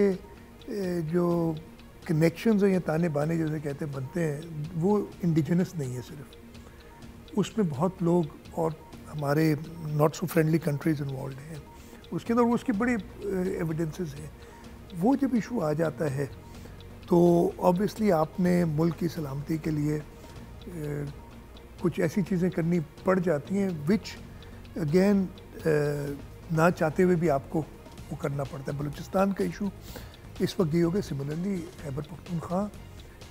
जो कनेक्शंस हैं या ताने बाने जैसे कहते हैं बनते हैं, वो इंडिजिनस नहीं है सिर्फ, उसमें बहुत लोग और हमारे not so friendly countries involve हैं उसके अंदर, उसकी बड़ी एविडेंसेस हैं। वो जब इशू आ जाता है तो ऑब्वियसली आपने मुल्क की सलामती के लिए कुछ ऐसी चीज़ें करनी पड़ जाती हैं विच अगेन ना चाहते हुए भी आपको वो करना पड़ता है। बलूचिस्तान का इशू इस वक्त ये हो गया, सिमिलरली खैबर पख्तूनख्वा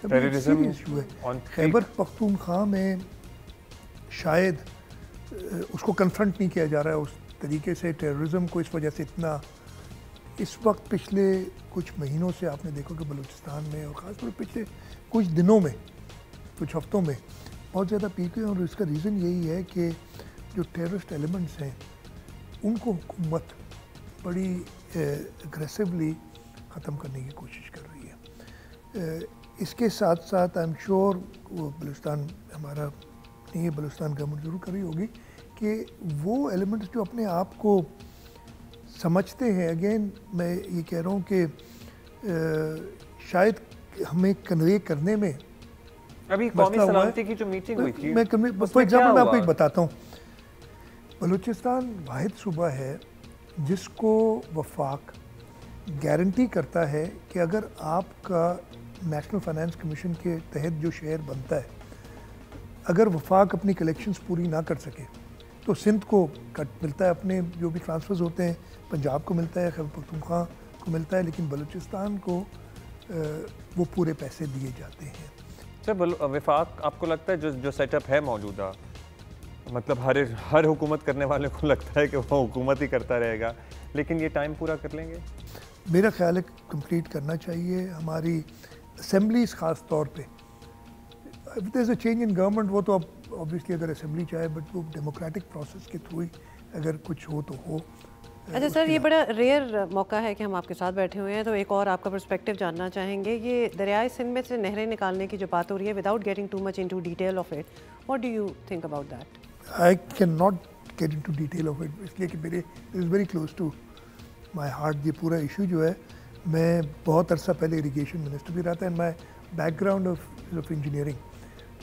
इशू है। खैबर पख्तूनख्वा में शायद उसको कन्फ्रंट नहीं किया जा रहा है उस तरीके से, टेररिज्म को इस वजह से इतना इस वक्त पिछले कुछ महीनों से आपने देखा कि बलूचिस्तान में और ख़ासतौर पर पिछले कुछ दिनों में, कुछ हफ्तों में बहुत ज़्यादा पीक है। और इसका रीज़न यही है कि जो टेररिस्ट एलिमेंट्स हैं उनको हुकूमत बड़ी एग्रेसिवली ख़त्म करने की कोशिश कर रही है। इसके साथ साथ आई एम श्योर वो बलूचिस्तान हमारा नहीं है, बलूचिस्तान गवर्नमेंट ज़रूर कर रही होगी कि वो एलिमेंट्स जो अपने आप को समझते हैं, अगेन मैं ये कह रहा हूँ कि शायद हमें कन्वे करने में अभी कौमी सलामती की जो मीटिंग हुई थी, मैं फॉर एग्जाम्पल मैं आपको एक बताता हूँ। बलूचिस्तान वाहिद सूबा है जिसको वफाक गारंटी करता है कि अगर आपका नेशनल फाइनेंस कमीशन के तहत जो शेयर बनता है, अगर वफाक अपनी कलेक्शंस पूरी ना कर सके तो सिंध को कट मिलता है, अपने जो भी ट्रांसफ़र्स होते हैं, पंजाब को मिलता है, खैबर पख्तूनख्वा को मिलता है, लेकिन बलूचिस्तान को वो पूरे पैसे दिए जाते हैं। सर वफाक आपको लगता है जो सेटअप है मौजूदा, मतलब हर हुकूमत करने वाले को लगता है कि वो हुकूमत ही करता रहेगा, लेकिन ये टाइम पूरा कर लेंगे? मेरा ख्याल है कंप्लीट करना चाहिए। हमारी असेंबलीज ख़ास तौर पे if there is a change in government, वो तो अब ऑब्वियसली अगर असेंबली चाहे, बट वो डेमोक्रेटिक प्रोसेस के थ्रू ही अगर कुछ हो तो हो। अच्छा सर, ये बड़ा रेयर मौका है कि हम आपके साथ बैठे हुए हैं, तो एक और आपका पर्सपेक्टिव जानना चाहेंगे। ये दरियाए सिंध में से नहरें निकालने की जो बात हो रही है, without getting too much into detail of it, what do you think about that? I can not get into detail of it, इसलिए कि मेरे is very close to my heart. ये पूरा इशू जो है, मैं बहुत अरसा पहले इरिगेशन मिनिस्टर भी रहा था, and my background of engineering,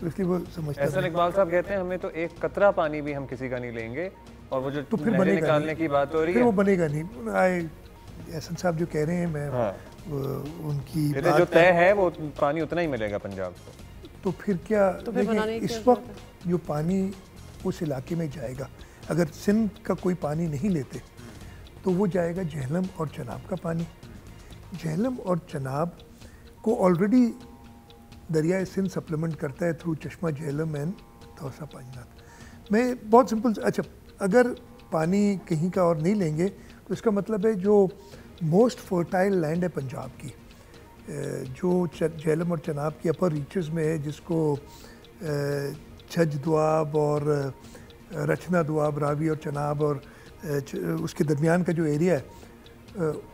तो इसलिए वो समझता है। ऐसा इकबाल साहब कहते हैं हमें तो एक कतरा पानी भी हम किसी का नहीं लेंगे, और वो जो तो फिर बनेगा निकालने की बात हो रही है, वो बनेगा नहीं। एहसन साहब जो कह रहे हैं, मैं उनकी जो तय है वो पानी उतना ही मिलेगा पंजाब को, तो फिर क्या? तो फिर इस वक्त जो पानी उस इलाके में जाएगा, अगर सिंध का कोई पानी नहीं लेते तो वो जाएगा झेलम और चनाब का पानी। झेलम और चनाब को ऑलरेडी दरियाए सिंध सप्लीमेंट करता है थ्रू चश्मा झेलम एंड तौसा पांजनाथ। मैं बहुत सिंपल, अच्छा अगर पानी कहीं का और नहीं लेंगे तो इसका मतलब है जो मोस्ट फर्टाइल लैंड है पंजाब की, जो झेलम और चनाब की अपर रीचेस में है, जिसको छज दुआब और रचना दुआब, रावी और चनाब और उसके दरमियान का जो एरिया है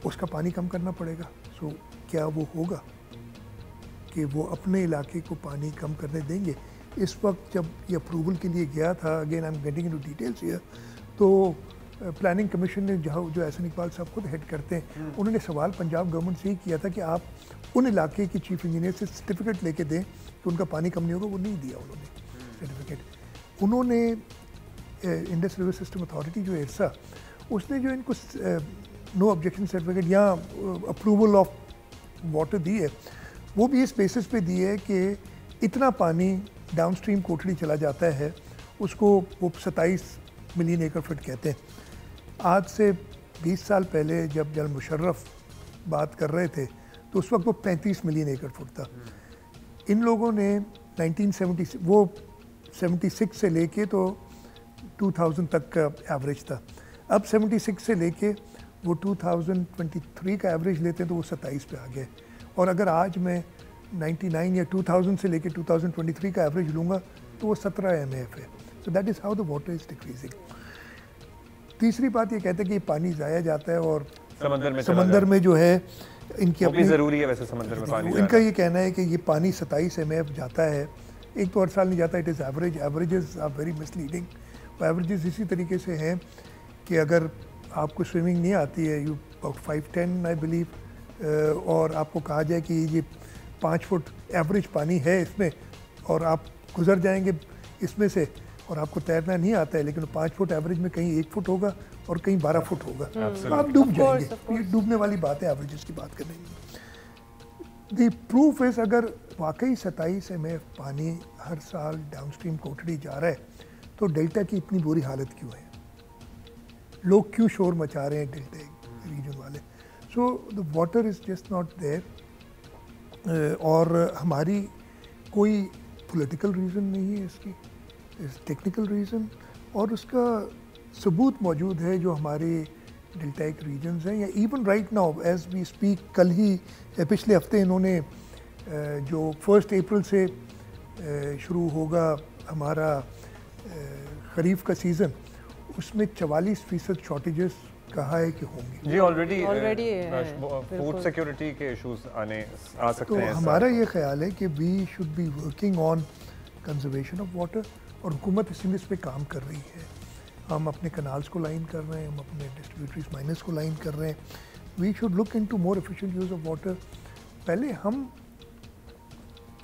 उसका पानी कम करना पड़ेगा। सो क्या वो होगा कि वो अपने इलाके को पानी कम करने देंगे? इस वक्त जब ये अप्रूवल के लिए गया था, again I am getting into details here, तो प्लानिंग कमीशन ने जहाँ जो एहसन इकबाल साहब खुद हेड करते हैं, उन्होंने सवाल पंजाब गवर्नमेंट से ही किया था कि आप उन इलाके की चीफ इंजीनियर से सर्टिफिकेट लेके दें कि उनका पानी कम नहीं होगा। वो नहीं दिया उन्होंने सर्टिफिकेट। उन्होंने इंडस रिवर सिस्टम अथॉरिटी जो इरसा, उसने जो इनको नो ऑब्जेक्शन सर्टिफिकेट या अप्रूवल ऑफ वाटर दी है, वो भी इस बेसिस पे दी है कि इतना पानी डाउन स्ट्रीम कोटड़ी चला जाता है, उसको वो 27 मिलियन एकड़ फुट कहते हैं। आज से 20 साल पहले जब जनरल मुशर्रफ बात कर रहे थे तो उस वक्त वो 35 मिलियन एकड़ फुट था। इन लोगों ने 1970 वो 76 से लेके तो 2000 तक का एवरेज था। अब 76 से लेके वो 2023 का एवरेज लेते हैं तो वो 27 पे आ गए। और अगर आज मैं 99 या 2000 से लेके 2023 का एवरेज लूँगा तो वो 17 MF है। सो that is how the water is decreasing. तीसरी बात ये कहते हैं कि पानी ज़ाया जाता है और समंदर में जो है इनकी अपनी ज़रूरी है वैसे समंदर में पानी। इनका ये कहना है कि ये पानी 27 MF जाता है, एक तो हर साल नहीं जाता। It is average, averages are very misleading. वो एवरेजेस इसी तरीके से हैं कि अगर आपको स्विमिंग नहीं आती है, यू अबाउट 5'10" आई बिलीव, और आपको कहा जाए कि ये 5 फुट एवरेज पानी है इसमें और आप गुजर जाएंगे इसमें से और आपको तैरना नहीं आता है, लेकिन 5 फुट एवरेज में कहीं 1 फुट होगा और कहीं 12 फुट होगा, तो आप डूब जाएंगे। ये डूबने वाली बात है एवरेजेस की बात करने में। द प्रूफ इज, अगर वाकई 27 MF पानी हर साल डाउन स्ट्रीम कोटड़ी जा रहा है तो डेल्टा की इतनी बुरी हालत क्यों है? लोग क्यों शोर मचा रहे हैं डेल्टा रीजन वाले? So the water is just not there. और हमारी कोई पॉलिटिकल रीज़न नहीं है इसकी, इस टेक्निकल रीज़न, और उसका सबूत मौजूद है जो हमारे डेल्टाइक रीजन्स हैं। या even right now as we speak, कल ही पिछले हफ्ते इन्होंने जो 1 अप्रैल से शुरू होगा हमारा खरीफ का सीज़न, उसमें 44% शॉर्टेजेस कहा है कि होंगे। जी ऑलरेडी फूड सिक्योरिटी के इश्यूज आ सकते हैं। तो हमारा ये ख्याल है कि we should be working on conservation of water, और हुकूमत इस पे काम कर रही है। हम अपने कनाल्स को लाइन कर रहे हैं, हम अपने डिस्ट्रीब्यूटरीज माइनर्स को लाइन कर रहे हैं। We should look into more efficient use of water. पहले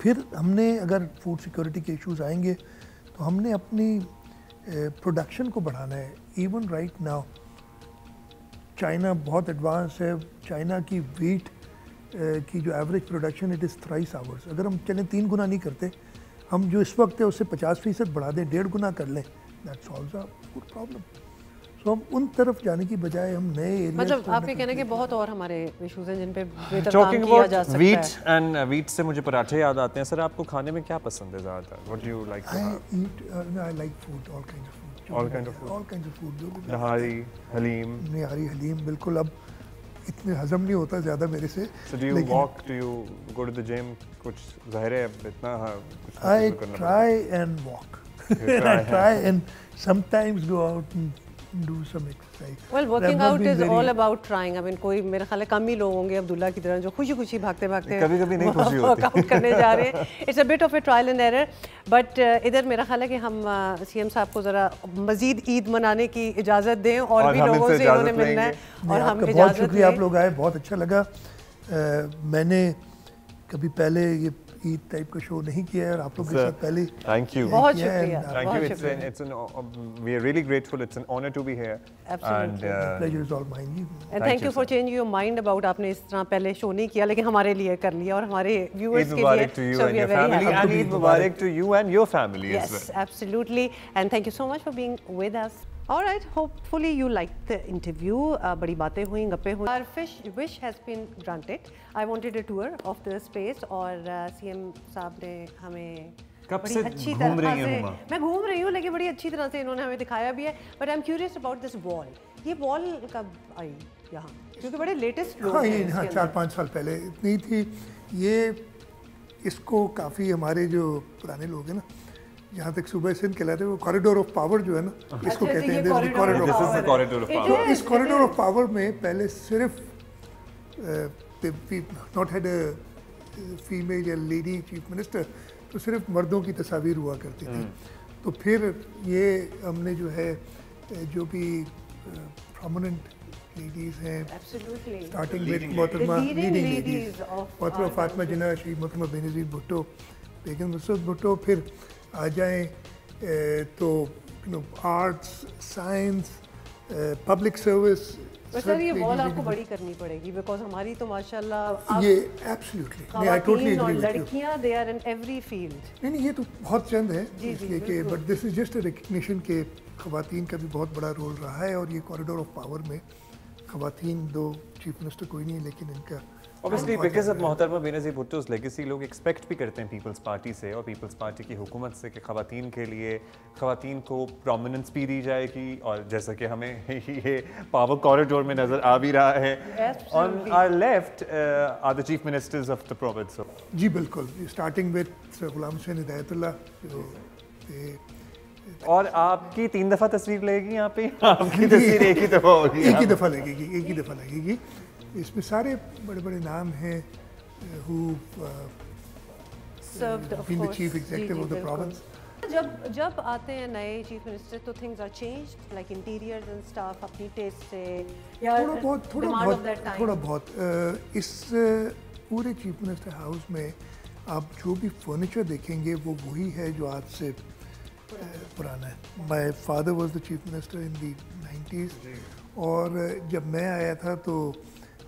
फिर हमने अगर फूड सिक्योरिटी के इश्यूज आएंगे तो हमने अपनी प्रोडक्शन को बढ़ाना है। इवन राइट नाउ चाइना बहुत एडवांस है। चाइना की वीट की जो average production it is thrice hours. अगर हम चलें 3 गुना नहीं करते, हम जो इस वक्त है उससे 50% बढ़ा दें, 1.5 गुना कर लें, that solves a good problem. So हम उन तरफ जाने की बजाय हम नए एरिया, मतलब आप ये कहने के बहुत और हमारे इश्यूज हैं जिन पे बेहतर काम किया जा सकता है। वीट से मुझे पराठे याद आते हैं। सर आपको खाने में क्या पसंद है ज़्यादातर? What do you like to have? I like food, all kinds of food, all kind of food, all kinds of food, जो भी नहारी हलीम। नहारी हलीम बिल्कुल अब इतने हजम नहीं होता ज़्यादा मेरे से। So do you walk? Do you go to the gym? कुछ ज़ाहिर है इतना कुछ I try and walk. I try and sometimes go out and do some exercise. Well, working out is all about trying. I mean, कोई मेरे ख्याल है कम ही लोग होंगे अब्दुल्ला की तरह जो खुशी-खुशी भागते-भागते कभी-कभी नहीं खुशी होती वर्कआउट करने जा रहे हैं। It's a bit of a trial and error. But इधर मेरा ख्याल है कि हम CM साहब को ज़रा मज़ीद ईद मनाने की इजाज़त दें और भी लोगों से इन्होंने मिलना है और हम इजाज़त बहुत शुक्रिया, आप लोग आए, बहुत अच्छा लगा। मैंने कभी पहले ये ईद टाइप का शो नहीं किया है और आप लोग के साथ पहले थैंक यू बहुत शुक्रिया। Thank you. It's an we are really grateful. It's an honor to be here. Absolutely. And pleasure is all mine. And thank you for changing your mind about आपने इस तरह पहले शो नहीं किया लेकिन हमारे लिए कर लिया और हमारे viewers के लिए। Eid Mubarak to you and your family, and Eid Mubarak to you and your family as well. Yes, absolutely. And thank you so much for being with us. Alright, hopefully you liked the interview. बड़ी बातें हुई, गप्पे हुई. Our wish has been granted. I wanted a tour of the space और CM साहब ने हमें बड़ी अच्छी तरह से, मैं घूम रही हूँ लेकिन बड़ी अच्छी तरह से इन्होंने हमें दिखाया भी है. But I'm curious about this wall. ये wall कब आई यहाँ? क्योंकि बड़े लेटेस्ट लोग हैं. हाँ, 4-5 साल पहले इतनी थी. ये इसको काफ़ी हमारे जो पुराने लोग हैं ना, जहाँ तक सूबा सिंध कहलाते हैं, वो कॉरिडोर ऑफ पावर जो है ना, इसको कहते हैं. Corridor of power. इस कॉरिडोर ऑफ पावर में पहले सिर्फ नॉट हैड अ फीमेल या लेडी चीफ मिनिस्टर, तो सिर्फ मर्दों की तस्वीर हुआ करती थी. तो फिर ये हमने जो है जो भी प्रोमिनेंट लेडीज हैं, स्टार्टिंग विद मोहतरमा लीडिंग लेडीज, मोहतरमा फातिमा जिन्ना, श्री मोहतरमा बेनज़ीर भुट्टो, बेगम नुसरत भुट्टो. फिर आ जाएं तो arts, science, public service. Sir ये वॉल आपको बड़ी करनी पड़ेगी बिकॉज हमारी तो माशाल्लाह ये एब्सोल्युटली नहीं, I totally agree with you. लड़कियां they are in every field. नहीं, ये तो बहुत चंद है इसलिए कि, but this is just a recognition के ख़वातीन का भी बहुत बड़ा रोल रहा है. और ये कॉरिडोर ऑफ पावर में ख़वातीन दो चीफ मिनिस्टर कोई नहीं है, लेकिन इनका Obviously, because of मोहतरमा बेनज़ीर भुट्टो's legacy, लोग एक्सपेक्ट भी करते हैं पीपल्स पार्टी से और पीपल्स पार्टी की हुकूमत से कि ख़वातीन के लिए ख़वातीन को प्रोमिनेंस भी दी जाएगी. और जैसा कि हमें ये पावर कॉरिडोर में नज़र आ भी रहा है. On our left are the chief ministers of the province. जी बिल्कुल, starting with sir Ghulam Hussain Hidayatullah. और आपकी 3 दफ़ा तस्वीर लगेगी यहाँ पे. आपकी तस्वीर एक ही दफ़ा होगी. एक ही दफ़ा लगेगी. इसमें सारे बड़े बड़े नाम हैं who been the chief executive of the province. जब आते हैं नए चीफ मिनिस्टर तो things are changed like interiors and stuff अपनी टेस्ट से या थोड़ा बहुत इस पूरे चीफ मिनिस्टर हाउस में आप जो भी फर्नीचर देखेंगे वो वही है जो आज से पुराना है. My father was the chief minister in the 90s और जब मैं आया था तो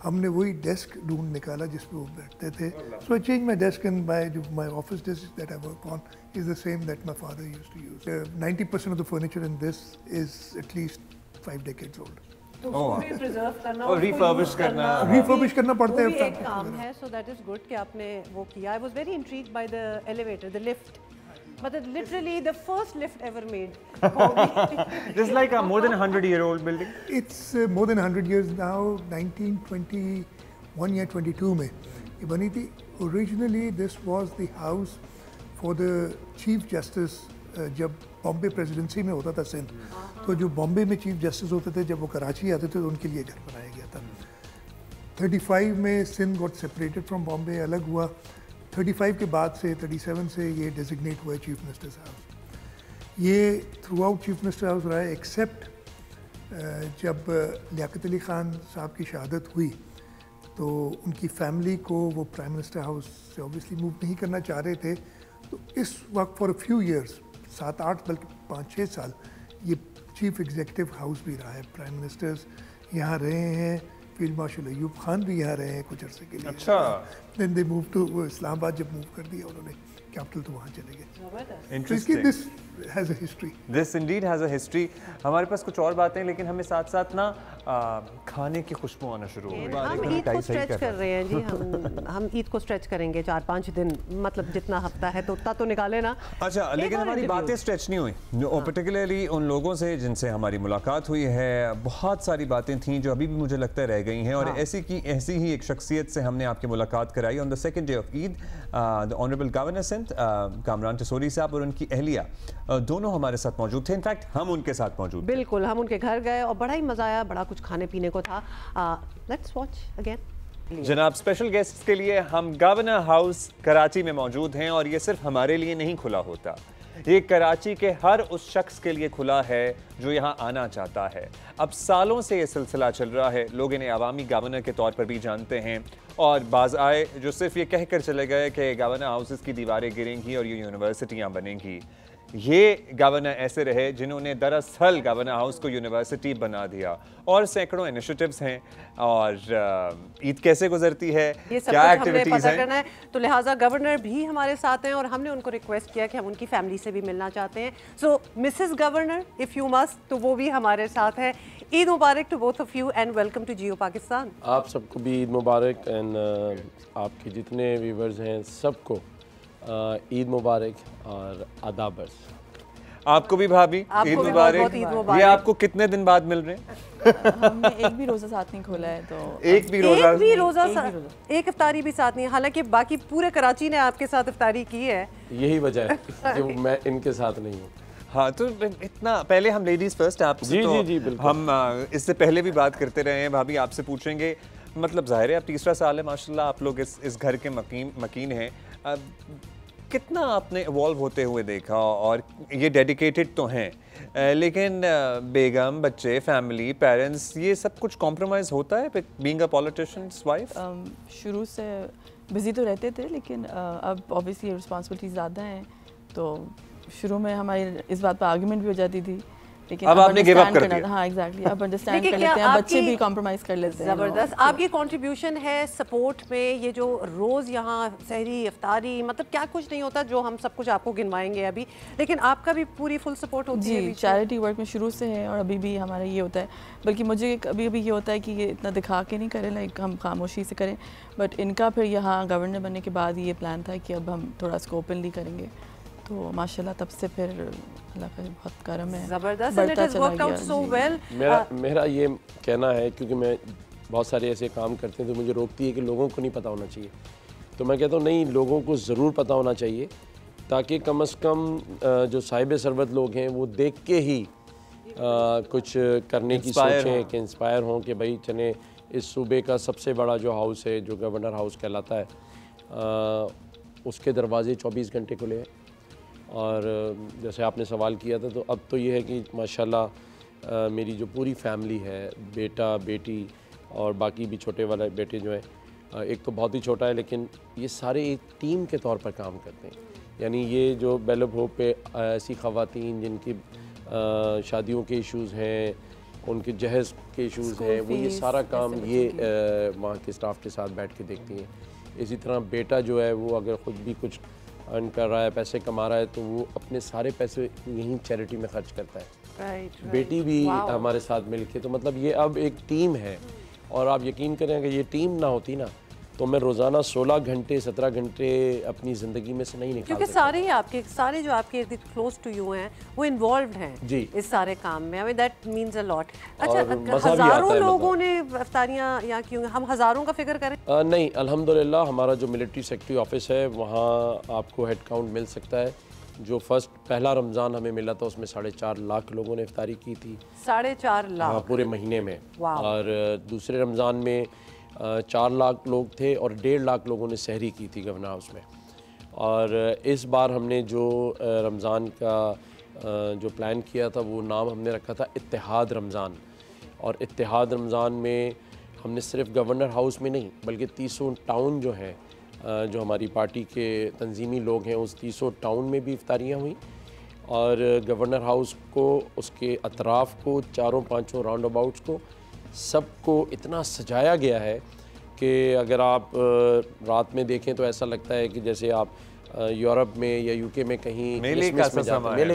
हमने वही डेस्क ढूंढ निकाला जिस पे वो बैठते थे. So I change my desk and my office desk that I work on is the same that my father used to use. 90% of the furniture in this is at least 5 decades old. और refurbish करना पड़ता है. एक काम है. So that is good कि आपने वो किया. I was very intrigued by the elevator, the lift. But it's literally the first lift ever made. Just like a more than 100-year-old building. It's more than 100 years now. 1921 या 22 में ये बनी थी. Originally this was the house for the Chief Justice. जब Bombay presidency में होता था सिंध, तो जो बॉम्बे में चीफ जस्टिस होते थे जब वो कराची आते थे तो उनके लिए घर बनाया गया था. 35 में Sindh got separated from Bombay, अलग हुआ. 35 के बाद से 37 से ये डेजिग्नेट हुआ है चीफ मिनिस्टर्स हाउस. ये through out chief minister house रहा है एक्सेप्ट जब लियाकत अली ख़ान साहब की शहादत हुई तो उनकी फैमिली को वो प्राइम मिनिस्टर हाउस से ऑब्वियसली मूव नहीं करना चाह रहे थे. तो इस वक्त फॉर अ फ्यू ईयर्स 7-8 बल्कि 5-6 साल ये चीफ एग्जीक्यूटिव हाउस भी रहा है. प्राइम मिनिस्टर्स यहाँ रहे हैं. फील्ड मार्शल अयूब खान भी यहाँ रहे हैं कुछ अरसे के लिए. अच्छा. Then they move to Islamabad. जब मूव कर दिया उन्होंने कैपिटल तो वहाँ चले गए. Interesting. This has a history. This Indeed has a history. हमारे पास कुछ और बातें, लेकिन हमें साथ साथ ना खाने की खुशबू आना शुरू हो गई. हम ईद को स्ट्रेच कर रहे हैं जी. हम ईद को स्ट्रेच करेंगे 4-5 दिन, मतलब जितना हफ्ता है तो उतना तो निकाले ना. अच्छा, लेकिन हमारी बातें स्ट्रेच नहीं हुई. और पर्टिकुलरली उन लोगों से जिनसे हमारी मुलाकात हुई है, बहुत सारी बातें थी जो अभी भी मुझे लगता है रह गई हैं. और ऐसी ही एक शख्सियत से हमने आपकी मुलाकात कराई on the second day of Eid. The honourable governor Sindh Kamran Tessori sahab और उनकी अहलिया दोनों हमारे साथ मौजूद थे. इनफैक्ट हम उनके साथ मौजूद. बिल्कुल, हम उनके घर गए और बड़ा ही मजा आया. बड़ा कुछ खाने पीने को था. Let's watch again. जनाब, स्पेशल गेस्ट के लिए हम गवर्नर हाउस कराची में मौजूद हैं और ये सिर्फ हमारे लिए नहीं खुला होता. ये कराची के हर उस शख्स के लिए खुला है जो यहाँ आना चाहता है. अब सालों से ये सिलसिला चल रहा है. लोग इन्हें अवामी गवर्नर के तौर पर भी जानते हैं और बाज़ आए जो सिर्फ ये कहकर चले गए कि गवर्नर हाउसेस की दीवारें गिरेंगी और ये यूनिवर्सिटियाँ बनेंगी. ये गवर्नर ऐसे रहे जिन्होंने दरअसल गवर्नर हाउस को यूनिवर्सिटी बना दिया, और सैकड़ों इनिशिएटिव्स हैं। और ईद कैसे गुजरती है, ये सब क्या कुछ हमने एक्टिविटीज पता हैं, करना है, तो लिहाजा गवर्नर भी हमारे साथ हैं और हमने उनको रिक्वेस्ट किया कि हम उनकी फैमिली से भी मिलना चाहते हैं। So Mrs governor if you must, तो वो भी हमारे साथ है। ईद मुबारक to both of you and welcome to Geo Pakistan. आप सबको भी ईद मुबारक एंड आपके जितने व्यूवर्स हैं सबको ईद मुबारक और आदाबर्स। आपको भी भाभी आपको ईद भी मुबारक। बहुत-बहुत ईद मुबारक। ये आपको कितने दिन बाद मिल रहे हैं? हमने एक भी रोज़ा साथ नहीं खोला है, तो एक भी रोजा एक इफ्तारी भी साथ नहीं, हालांकि बाकी पूरे कराची ने आपके साथ इफ्तारी की है। यही वजह है जो मैं इनके साथ नहीं हूँ। हाँ, तो इतना पहले हम लेडीज फर्स्ट आपसे जी, तो जी, जी, बिल्कुल। हम इससे पहले भी बात करते रहे हैं। भाभी आपसे पूछेंगे, मतलब जाहिर है अब तीसरा साल है माशाल्लाह, आप लोग इस घर के मकीन हैं। कितना आपने इवॉल्व होते हुए देखा, और ये डेडिकेटेड तो हैं लेकिन बेगम, बच्चे, फैमिली, पेरेंट्स, ये सब कुछ कॉम्प्रोमाइज़ होता है बीइंग अ पॉलिटिशियंस वाइफ? शुरू से बिज़ी तो रहते थे, लेकिन अब ऑब्वियसली रिस्पॉन्सिबिलिटी ज़्यादा हैं, तो शुरू में हमारी इस बात पर आर्गुमेंट भी हो जाती थी, लेकिन अब आपने गिव अप कर दिया। हाँ एग्जैक्टली, अब अंडरस्टैंड लेकिन कर क्या लेते हैं, बच्चे आपकी- भी कॉम्प्रोमाइज़ कर लेते हैं। ज़बरदस्त आपकी कंट्रीब्यूशन है सपोर्ट में। ये जो रोज़ यहाँ सहरी, इफ्तारी, मतलब क्या कुछ नहीं होता, जो हम सब कुछ आपको गिनवाएंगे अभी, लेकिन आपका भी पूरी फुल सपोर्ट होती है जी। बीच में। चैरिटी वर्क में शुरू से है और अभी भी हमारा ये होता है, बल्कि मुझे कभी कभी ये होता है कि ये इतना दिखा के नहीं करें, लाइक हम खामोशी से करें, बट इनका फिर यहाँ गवर्नर बनने के बाद ये प्लान था कि अब हम थोड़ा इसको ओपनली करेंगे, तो माशाल्लाह तब से फिर अल्लाह का बहुत करम है, ज़बरदस्त, and it has worked out so well। मेरा ये कहना है, क्योंकि मैं बहुत सारे ऐसे काम करते हैं तो मुझे रोकती है कि लोगों को नहीं पता होना चाहिए, तो मैं कहता हूँ नहीं, लोगों को ज़रूर पता होना चाहिए, ताकि कम से कम जो साहिब सरबत लोग हैं वो देख के ही कुछ करने की सोचें, कि इंस्पायर हों कि भाई चले इस सूबे का सबसे बड़ा जो हाउस है, जो गवर्नर हाउस कहलाता है, उसके दरवाजे 24 घंटे खुले हैं। और जैसे आपने सवाल किया था, तो अब तो ये है कि माशाल्लाह मेरी जो पूरी फैमिली है, बेटा, बेटी और बाकी भी छोटे वाले बेटे जो हैं, एक तो बहुत ही छोटा है, लेकिन ये सारे एक टीम के तौर पर काम करते हैं। यानी ये जो बेल ऑफ होप पे ऐसी ख़वातीन जिनकी शादियों के इश्यूज़ हैं, उनके जहेज़ के इश्यूज़ हैं, वो ये सारा काम ये वहाँ के स्टाफ के साथ बैठ के देखती हैं। इसी तरह बेटा जो है वो अगर ख़ुद भी कुछ अर्न कर रहा है, पैसे कमा रहा है, तो वो अपने सारे पैसे यहीं चैरिटी में खर्च करता है। बेटी भी हमारे साथ मिलके, तो मतलब ये अब एक टीम है। और आप यकीन करें, अगर ये टीम ना होती ना, तो मैं रोज़ाना 16 घंटे 17 घंटे अपनी ज़िंदगी में से नहीं निकाल क्योंकि सकता। सारे जो आपके इर्द क्लोज टू यू हैं वो इन्वॉल्व हैं जी। इस सारे काम में। I mean that means a lot. और अच्छा, मज़ा भी आता हज़ारों है, लोगों ने इफ्तारियां यहाँ की होंगी, हम हज़ारों का फिक्र करें? नहीं, अल्हम्दुलिल्लाह हमारा जो मिलिट्री सेक्रेटरी ऑफिस है, वहाँ आपको हेड काउंट मिल सकता है। जो पहला रमज़ान हमें मिला था, उसमें 4.5 लाख लोगों ने इफ्तारी की थी। 4.5 लाख? हाँ, पूरे महीने में। वाह। और दूसरे रमज़ान में 4 लाख लोग थे और 1.5 लाख लोगों ने सहरी की थी गवर्नर हाउस में। और इस बार हमने जो रमज़ान का जो प्लान किया था, वो नाम हमने रखा था इत्तेहाद रमज़ान। और इत्तेहाद रमज़ान में हमने सिर्फ गवर्नर हाउस में नहीं, बल्कि 300 टाउन जो हैं, जो हमारी पार्टी के तंजीमी लोग हैं, उस 300 टाउन में भी इफ्तारियाँ हुई। और गवर्नर हाउस को, उसके अतराफ़ को, चारों पाँचों राउंड अबाउट्स को, सबको इतना सजाया गया है कि अगर आप रात में देखें तो ऐसा लगता है कि जैसे आप यूरोप में या यूके में कहीं मेले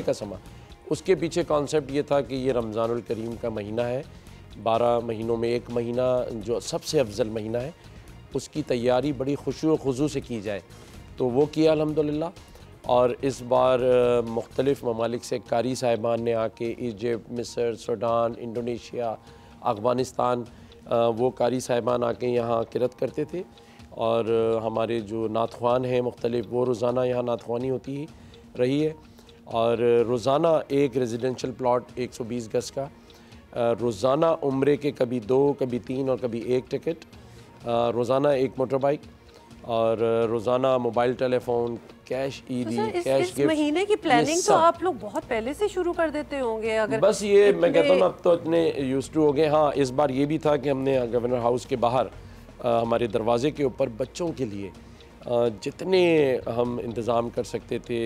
का समा। उसके पीछे कॉन्सेप्ट ये था कि ये रमज़ानुल करीम का महीना है, 12 महीनों में एक महीना जो सबसे अफजल महीना है, उसकी तैयारी बड़ी खुशू खुजू से की जाए, तो वो किया अल्हम्दुलिल्लाह। और इस बार मुख्तलिफ़ ममालिक से कारी साहिबान ने आके, इजिप्ट, मिस्र, सूडान, इंडोनेशिया, अफ़गानिस्तान, वो कारी साहिबान आके यहाँ किरत करते थे। और हमारे जो नातख्वान हैं मुख्तलिफ़, वो रोज़ाना यहाँ नातख्वानी होती रही है। और रोज़ाना एक रेजिडेंशल प्लॉट 120 गज़ का, रोज़ाना उम्रे के कभी 2, कभी 3 और कभी 1 टिकट, रोज़ाना एक मोटर बाइक, और रोज़ाना मोबाइल टेलीफोन, कैश ईदी, कैश इस महीने की प्लानिंग तो आप लोग बहुत पहले से शुरू कर देते होंगे। अगर बस ये मैं कहता हूँ, अब तो इतने यूज्ड टू हो गए। हाँ, इस बार ये भी था कि हमने गवर्नर हाउस के बाहर हमारे दरवाजे के ऊपर बच्चों के लिए जितने हम इंतज़ाम कर सकते थे,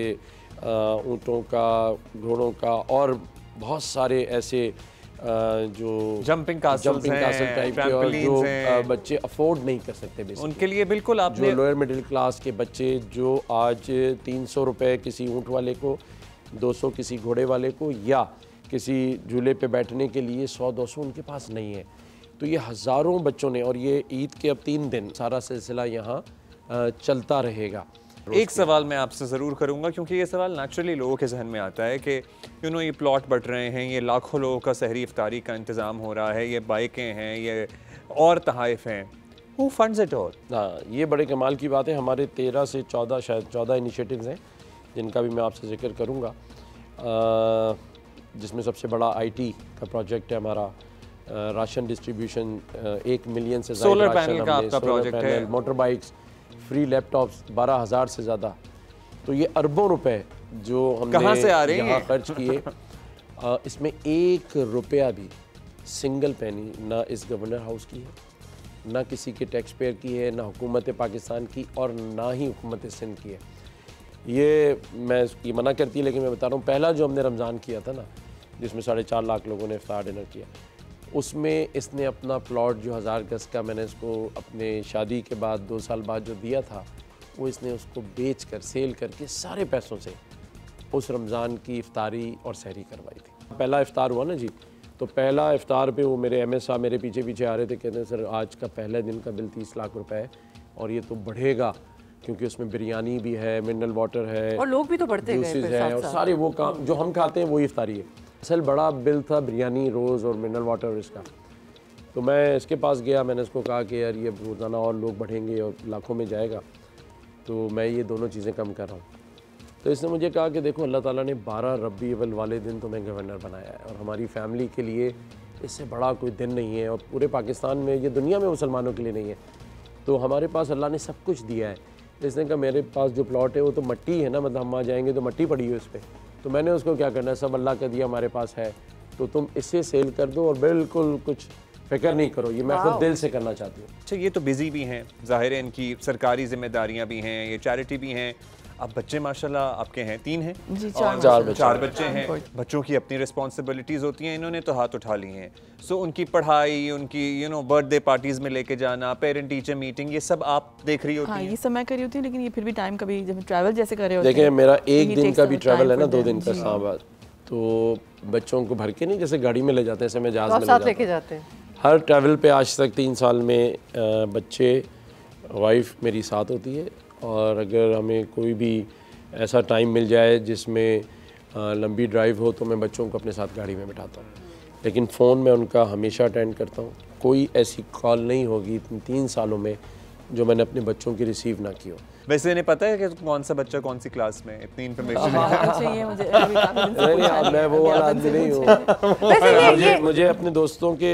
ऊँटों का, घोड़ों का और बहुत सारे ऐसे जो जंपिंग कासल टाइप के और जो बच्चे अफोर्ड नहीं कर सकते बेसिकली, उनके लिए बिल्कुल आपने जो लोअर मिडिल क्लास के बच्चे जो आज 300 रुपये किसी ऊँट वाले को, 200 किसी घोड़े वाले को, या किसी झूले पे बैठने के लिए 100-200 उनके पास नहीं है। तो ये हज़ारों बच्चों ने, और ये ईद के अब 3 दिन सारा सिलसिला यहाँ चलता रहेगा। एक सवाल मैं आपसे ज़रूर करूंगा, क्योंकि ये सवाल नेचुरली लोगों के जहन में आता है कि ये प्लॉट बट रहे हैं, ये लाखों लोगों का सहरी इफ्तारी का इंतज़ाम हो रहा है, ये बाइकें हैं, ये और तहाइफ हैं, हु फंड्स इट ऑल? हाँ, ये बड़े कमाल की बात है। हमारे 13 से 14 शायद 14 इनिशिएटिव्स हैं जिनका भी मैं आपसे जिक्र करूँगा, जिसमें सबसे बड़ा IT का प्रोजेक्ट है हमारा, राशन डिस्ट्रीब्यूशन 1 मिलियन से ज़्यादा सोलर पैनल का आपका प्रोजेक्ट है, मोटर बाइक्स, फ्री लैपटॉप्स 12,000 से ज़्यादा। तो ये अरबों रुपए जो हमने कहाँ से आ रहे हैं यहाँ खर्च किए, इसमें 1 रुपया भी सिंगल पैनी ना इस गवर्नर हाउस की है, ना किसी के टैक्स पेयर की है, ना हुकूमत पाकिस्तान की, और ना ही हुकूमत सिंध की है। ये मैं ये मना करती है, लेकिन मैं बता रहा हूँ, पहला जो हमने रमज़ान किया था ना, जिसमें 4.5 लाख लोगों ने इफ्तार डिनर किया, उसमें इसने अपना प्लॉट जो 1000 गज का मैंने इसको अपने शादी के बाद 2 साल बाद जो दिया था, वो इसने उसको बेच कर, सेल करके सारे पैसों से उस रमज़ान की इफ्तारी और सहरी करवाई थी। पहला इफ्तार हुआ ना जी, तो पहला इफ्तार पे वो मेरे MS साहब मेरे पीछे पीछे आ रहे थे, कहते हैं सर आज का पहले दिन का बिल 30 लाख रुपए है और ये तो बढ़ेगा, क्योंकि उसमें बिरयानी भी है, मिनरल वाटर है, और लोग भी तो बढ़ते गए जूसेस है, और सारे वो काम जो हम खाते हैं वही इफ्तारी है। असल बड़ा बिल था बिरयानी, रोज़ और मिनरल वाटर इसका। तो मैं इसके पास गया, मैंने इसको कहा कि यार ये रोज़ाना और लोग बढ़ेंगे और लाखों में जाएगा, तो मैं ये दोनों चीज़ें कम कर रहा हूँ। तो इसने मुझे कहा कि देखो अल्लाह ताला ने 12 रबी अव्वल वाले दिन तुम्हें गवर्नर बनाया है, और हमारी फैमिली के लिए इससे बड़ा कोई दिन नहीं है, और पूरे पाकिस्तान में, ये दुनिया में मुसलमानों के लिए नहीं है। तो हमारे पास अल्लाह ने सब कुछ दिया है। इसने कहा मेरे पास जो प्लॉट है वो तो मट्टी है ना, मतलब हम आ जाएंगे तो मट्टी पड़ी है उस पर। तो मैंने उसको क्या करना है, सब अल्लाह का दिया हमारे पास है, तो तुम इसे सेल कर दो और बिल्कुल कुछ फिक्र नहीं करो, ये मैं खुद दिल से करना चाहती हूँ। अच्छा, ये तो बिजी भी हैं, ज़ाहिर है इनकी सरकारी जिम्मेदारियां भी हैं, ये चैरिटी भी हैं। अब बच्चे माशाल्लाह आपके हैं, 3 हैं जी, और 4 बच्चे हैं। बच्चों की अपनी रिस्पॉन्सिबिलिटीज़ होती हैं, इन्होंने तो हाथ उठा ली हैं। सो उनकी पढ़ाई, उनकी बर्थडे पार्टीज़ में लेके जाना, पेरेंट टीचर मीटिंग, ये सब आप देख रही होती हैं? हाँ, ये सब मैं कर रही होती हूँ, लेकिन ये फिर भी टाइम कभी जब ट्रैवल जैसे कर रहे होते हैं। देखिए मेरा 1 he दिन takes का भी the ट्रैवल है time ना, for 2 them, दिन का जी। इस्लामाबाद, तो बच्चों को भर के नहीं जैसे गाड़ी में ले जाते हैं, ऐसे मैं जहाज़ में साथ ले लेके जाता जाते हैं। हूँ। हर ट्रैवल पे आज तक 3 साल में बच्चे, वाइफ मेरी साथ होती है, और अगर हमें कोई भी ऐसा टाइम मिल जाए जिसमें लंबी ड्राइव हो तो मैं बच्चों को अपने साथ गाड़ी में बिठाता हूँ, लेकिन फ़ोन में उनका हमेशा अटेंड करता हूँ। कोई ऐसी कॉल नहीं होगी 3 सालों में जो मैंने अपने बच्चों की रिसीव ना की हो। वैसे इन्हें पता है कि कौन सा बच्चा कौन सी क्लास में, इतनी इन्फॉर्मेशन है? चाहिए मुझे अभी काफी दिन से पूछा नहीं मैं है, वो अभी वाला आप आदमी उनसे नहीं हूँ। पूछें। वैसे ये मुझे अपने दोस्तों के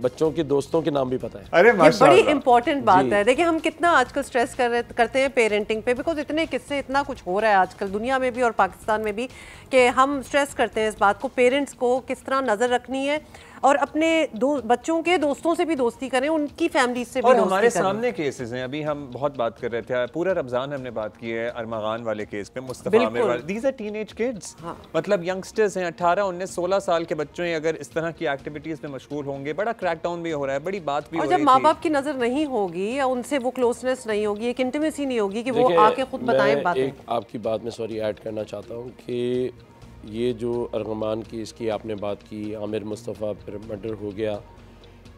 बच्चों के दोस्तों के नाम भी पता है। अरे ये बड़ी माशाल्लाह, इंपॉर्टेंट बात है। देखिए हम कितना आजकल स्ट्रेस करते हैं पेरेंटिंग पे, बिकॉज इतने किस्से, इतना कुछ हो रहा है आजकल दुनिया में भी और पाकिस्तान में भी, कि हम स्ट्रेस करते हैं इस बात को, पेरेंट्स को किस तरह नज़र रखनी है, और अपने बच्चों के दोस्तों से भी दोस्ती करें, उनकी फैमिली से भी और दोस्ती हमारे करें। सामने केसेस हैं। अभी हम बहुत बात कर रहे थे, पूरा रमजान हमने बात की है अरमागान वाले केस पे, मुस्तफा आमिर वाले। दीज आर टीनेज किड्स, मतलब यंगस्टर्स हैं, 18, 19, 16 साल के बच्चों हैं। अगर इस तरह की एक्टिविटीज में मशगूल होंगे, बड़ा क्रैकडाउन भी हो रहा है, बड़ी बात भी हो और रही जब माँ थी। बाप की नज़र नहीं होगी या उनसे वो क्लोजनेस नहीं होगी, एक इंटीमेसी नहीं होगी कि वो आके खुद बताएं बातें। एक आपकी बात में सॉरी ऐड करना चाहता हूँ कि ये जो अरमान की इसकी आपने बात की, आमिर मुस्तफ़ा फिर मर्डर हो गया।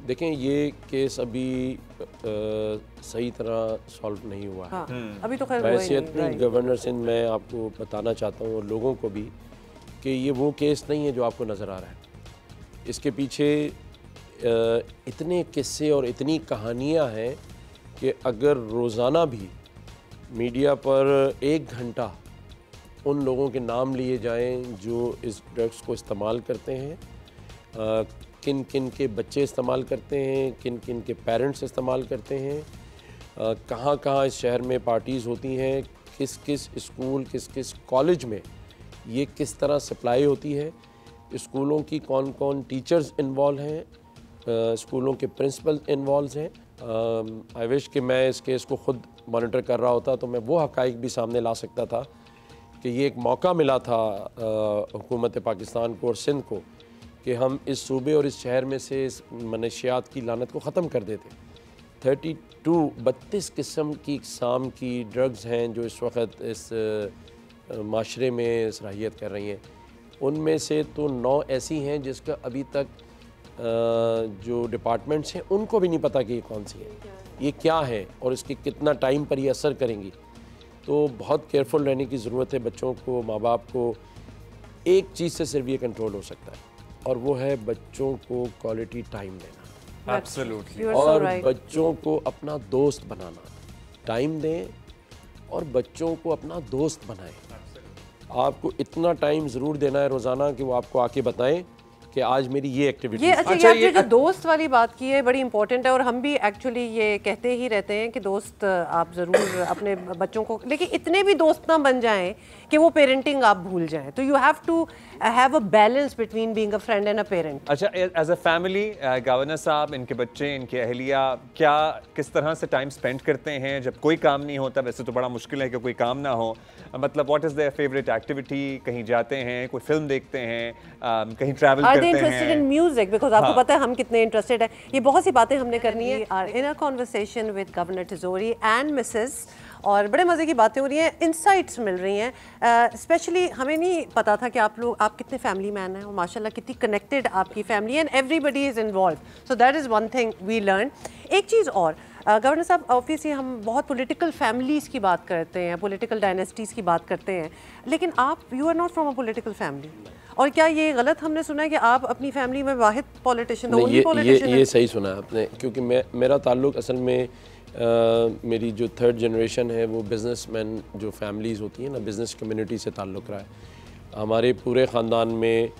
देखें ये केस अभी सही तरह सॉल्व नहीं हुआ है। अभी तो खैर हुआ ही हैसियत नहीं, में गवर्नर सिंध मैं आपको बताना चाहता हूँ और लोगों को भी कि ये वो केस नहीं है जो आपको नज़र आ रहा है। इसके पीछे इतने किस्से और इतनी कहानियाँ हैं कि अगर रोज़ाना भी मीडिया पर 1 घंटा उन लोगों के नाम लिए जाएं जो इस ड्रग्स को इस्तेमाल करते हैं, किन किन के बच्चे इस्तेमाल करते हैं, किन किन के पेरेंट्स इस्तेमाल करते हैं, कहाँ कहाँ इस शहर में पार्टीज़ होती हैं, किस किस स्कूल, किस किस कॉलेज में ये किस तरह सप्लाई होती है, स्कूलों की कौन कौन टीचर्स इन्वॉल्व हैं, स्कूलों के प्रिंसिपल इन्वॉल्व हैं। आई विश कि मैं इस केस को ख़ुद मॉनिटर कर रहा होता तो मैं वो हक़ाइक़ भी सामने ला सकता था कि ये एक मौका मिला था हुकूमत पाकिस्तान को और सिंध को कि हम इस सूबे और इस शहर में से इस मनशियात की लानत को ख़त्म कर देते। 32 किस्म की इकसाम की ड्रग्स हैं जो इस वक्त इस माशरे में सलाहियत कर रही हैं। उनमें से तो 9 ऐसी हैं जिसका अभी तक जो डिपार्टमेंट्स हैं उनको भी नहीं पता कि ये कौन सी है, ये क्या है और इसके कितना टाइम पर ये असर करेंगी। तो बहुत केयरफुल रहने की ज़रूरत है। बच्चों को, माँ बाप को एक चीज़ से सिर्फ ये कंट्रोल हो सकता है और वो है बच्चों को क्वालिटी टाइम देना। एब्सोल्युटली। और बच्चों को अपना दोस्त बनाना, टाइम दें और बच्चों को अपना दोस्त बनाएं। आपको इतना टाइम ज़रूर देना है रोज़ाना कि वो आपको आके बताएं कि आज मेरी ये एक्टिविटी। ये अच्छा, ये जो दोस्त वाली बात की है बड़ी इंपॉर्टेंट है और हम भी एक्चुअली ये कहते ही रहते हैं कि दोस्त आप ज़रूर अपने बच्चों को, लेकिन इतने भी दोस्त ना बन जाएं कि वो पेरेंटिंग आप भूल जाएं। तो you have to have a balance between being a friend and a parent. अच्छा, as a family governor sahab, इनके बच्चे, इनकी अहलिया क्या किस तरह से टाइम स्पेंड करते हैं जब कोई काम नहीं होता? वैसे तो बड़ा मुश्किल है कि कोई काम ना हो, मतलब what is their favourite activity? कहीं जाते हैं, कोई फिल्म देखते हैं, कहीं ट्रैवल करते हैं? Interested in music? बिकॉज आपको पता है हम कितने इंटरेस्टेड हैं। ये बहुत सी बातें हमने करनी है। इन अ कॉन्वर्सेशन विद गवर्नर तिजोरी एंड मिसेस, और बड़े मज़े की बातें हो रही हैं, इंसाइट्स मिल रही हैं। स्पेशली हमें नहीं पता था कि आप कितने फैमिली मैन हैं और माशाल्लाह कितनी कनेक्टेड आपकी family and everybody is involve. So that is one thing we learn. एक चीज़ और गवर्नर साहब, ऑब्वियसली हम बहुत पॉलिटिकल फैमिलीज़ की बात करते हैं, पॉलिटिकल डायनेस्टीज़ की बात करते हैं, लेकिन you are not from a political family. और क्या ये गलत हमने सुना है कि आप अपनी फैमिली में वाहिद पॉलिटिशियन, ओनली पॉलिटिशियन? ये सही सुना है आपने, क्योंकि मेरा ताल्लुक असल में मेरी जो 3rd जनरेशन है वो बिज़नेसमैन जो फैमिलीज़ होती हैं ना, बिज़नेस कम्युनिटी से ताल्लुक़ रहा है। हमारे पूरे ख़ानदान में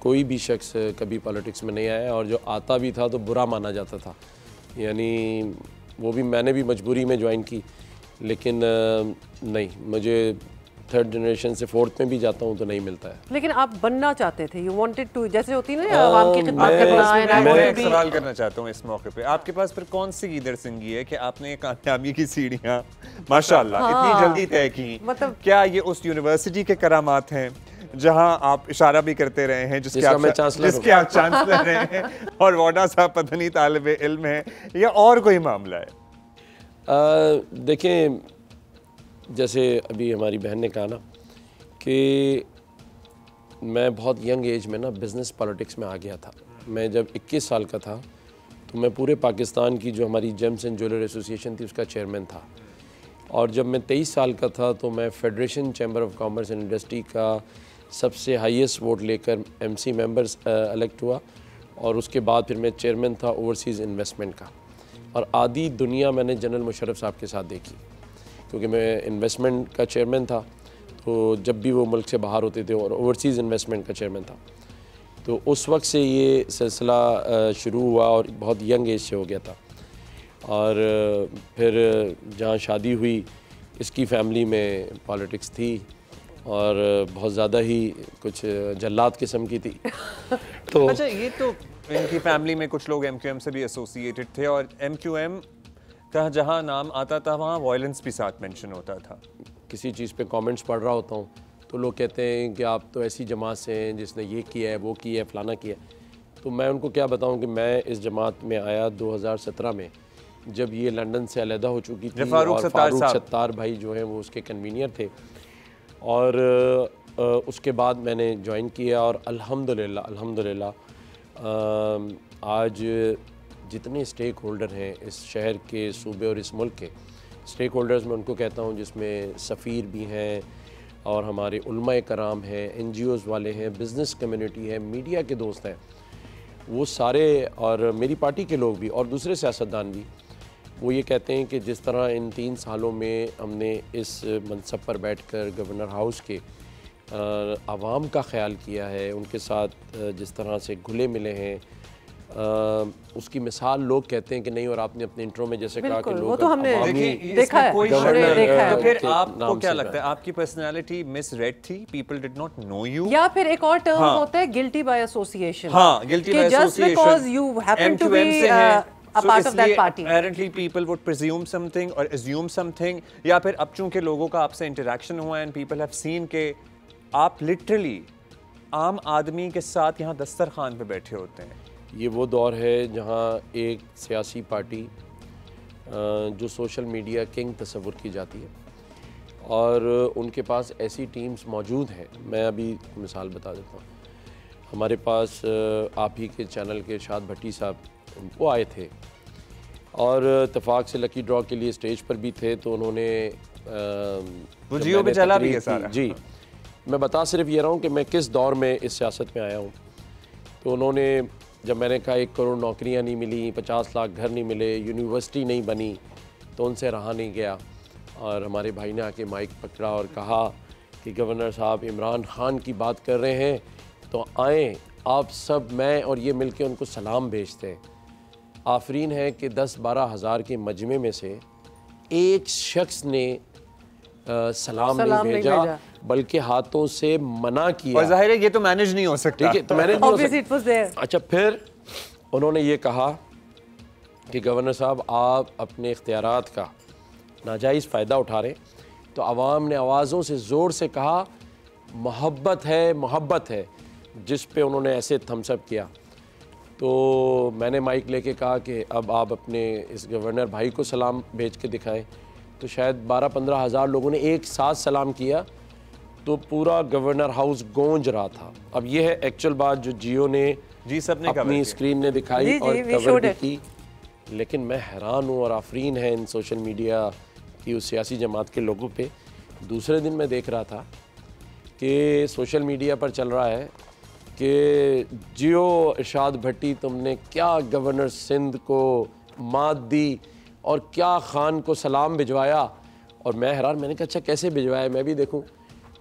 कोई भी शख्स कभी पॉलिटिक्स में नहीं आया और जो आता भी था तो बुरा माना जाता था। यानी वो भी मैंने भी मजबूरी में ज्वाइन की, लेकिन नहीं, मुझे 3rd जनरेशन से 4th में भी जाता हूँ तो नहीं मिलता है। लेकिन आप बनना चाहते थे, यू वांटेड टू, जैसे होती है ना आवाम की खिदमत करना। मैं एक सवाल करना चाहता हूँ इस मौके पे, आपके पास फिर कौन सी ईदर सिंगी है कि आपने कामयाबी की सीढ़ियाँ माशाल्लाह इतनी जल्दी तय की? मतलब क्या ये उस यूनिवर्सिटी के करामात हैं जहां आप इशारा भी करते रहे हैं, जिसके आप चांसलर रहे हैं और वाडा साहब पता नहीं तालिबे इल्म है, या और कोई मामला है? देखें, जैसे अभी हमारी बहन ने कहा ना कि मैं बहुत यंग एज में ना बिज़नेस पॉलिटिक्स में आ गया था। मैं जब 21 साल का था तो मैं पूरे पाकिस्तान की जो हमारी जेम्स एंड ज्वेलर एसोसिएशन थी उसका चेयरमैन था, और जब मैं 23 साल का था तो मैं federation chamber of commerce and industry का सबसे हाईएस्ट वोट लेकर एमसी मेंबर्स इलेक्ट हुआ, और उसके बाद फिर मैं चेयरमैन था ओवरसीज़ इन्वेस्टमेंट का। और आधी दुनिया मैंने जनरल मुशर्रफ साहब के साथ देखी, क्योंकि मैं इन्वेस्टमेंट का चेयरमैन था, तो जब भी वो मुल्क से बाहर होते थे, और ओवरसीज़ इन्वेस्टमेंट का चेयरमैन था, तो उस वक्त से ये सिलसिला शुरू हुआ और बहुत यंग एज से हो गया था। और फिर जहाँ शादी हुई इसकी फैमिली में पॉलिटिक्स थी और बहुत ज़्यादा ही कुछ जल्लाद किस्म की थी। तो अच्छा, ये तो इनकी फैमिली में कुछ लोग MQM से भी एसोसिएटेड थे, और MQM का जहाँ नाम आता था वहाँ वायलेंस भी साथ मेंशन होता था। किसी चीज़ पे कमेंट्स पढ़ रहा होता हूँ तो लोग कहते हैं कि आप तो ऐसी जमात से हैं जिसने ये किया है, वो किया है, फ़लाना किया है। तो मैं उनको क्या बताऊँ कि मैं इस जमात में आया 2017 में, जब ये लंदन से अलहदा हो चुकी थी, और फारूक सत्तार भाई जो हैं वो उसके कन्वीनियर थे, और उसके बाद मैंने ज्वाइन किया। और अल्हम्दुलिल्लाह आज जितने स्टेक होल्डर हैं इस शहर के, सूबे और इस मुल्क के स्टेक होल्डर्स, मैं उनको कहता हूँ, जिसमें सफ़ीर भी हैं और हमारे उलमा कराम हैं, NGOs वाले हैं, बिज़नेस कम्युनिटी है, मीडिया के दोस्त हैं, वो सारे, और मेरी पार्टी के लोग भी और दूसरे सियासतदान भी, वो ये कहते हैं कि जिस तरह इन 3 सालों में हमने इस मनसब पर बैठकर गवर्नर हाउस के आवाम का ख्याल किया है, उनके साथ जिस तरह से घुले मिले हैं, उसकी मिसाल लोग कहते हैं कि नहीं। और आपने अपने इंट्रो में जैसे कहा कि लोग, वो तो हमने देखा है। तो फिर आपको क्या लगता है, आपकी पर्सनालिटी मिसरेड थी, people did not know you, या फिर एक और टर्म होता है गिल्टी बाय एसोसिएशन? हाँ, guilty by association. Just because you happen to be a part of that party. Apparently people would presume something or assume something, या फिर अब चूंकि लोगों का आपसे इंटरेक्शन हुआ है and people have seen के आप लिटरली आम आदमी के साथ यहाँ दस्तरखान पे बैठे होते हैं। ये वो दौर है जहाँ एक सियासी पार्टी जो सोशल मीडिया किंग तस्वुर की जाती है और उनके पास ऐसी टीम्स मौजूद हैं। मैं अभी मिसाल बता देता हूँ। हमारे पास आप ही के चैनल के इरशाद भट्टी साहब वो आए थे और इत्तेफाक से लकी ड्रॉ के लिए स्टेज पर भी थे, तो उन्होंने वो जियो पे चला भी है सारा। जी, मैं बता सिर्फ ये रहा हूँ कि मैं किस दौर में इस सियासत में आया हूँ। तो उन्होंने जब मैंने कहा 1 करोड़ नौकरियाँ नहीं मिली, 50 लाख घर नहीं मिले, यूनिवर्सिटी नहीं बनी, तो उनसे रहा नहीं गया और हमारे भाई ने आके माइक पकड़ा और कहा कि गवर्नर साहब इमरान खान की बात कर रहे हैं तो आएँ आप सब, मैं और ये मिलके उनको सलाम भेजते हैं। आफरीन है कि 10-12 हज़ार के मजमे में से एक शख्स ने सलाम नहीं भेजा बल्कि हाथों से मना किया। और जाहिर है ये तो मैनेज नहीं हो सकता। ठीक है, तो मैनेज नहीं हो सकता। अच्छा, फिर उन्होंने ये कहा कि गवर्नर साहब आप अपने इख्तियारात का नाजायज़ फ़ायदा उठा रहे, तो आवाम ने आवाज़ों से ज़ोर से कहा मोहब्बत है, मोहब्बत है, जिस पे उन्होंने ऐसे थम्स अप किया। तो मैंने माइक लेके कहा कि अब आप अपने इस गवर्नर भाई को सलाम भेज के दिखाएं। तो शायद 12-15 हज़ार लोगों ने एक साथ सलाम किया, तो पूरा गवर्नर हाउस गूंज रहा था। अब ये है एक्चुअल बात जो जियो ने जी सबने अपनी स्क्रीन ने दिखाई और कवर भी की। लेकिन मैं हैरान हूँ और आफरीन है इन सोशल मीडिया की उस सियासी जमात के लोगों पे। दूसरे दिन मैं देख रहा था कि सोशल मीडिया पर चल रहा है कि जियो इरशाद भट्टी तुमने क्या गवर्नर सिंध को मात दी और क्या खान को सलाम भिजवाया। और मैं हैरान, मैंने कहा अच्छा कैसे भिजवाया, मैं भी देखूं।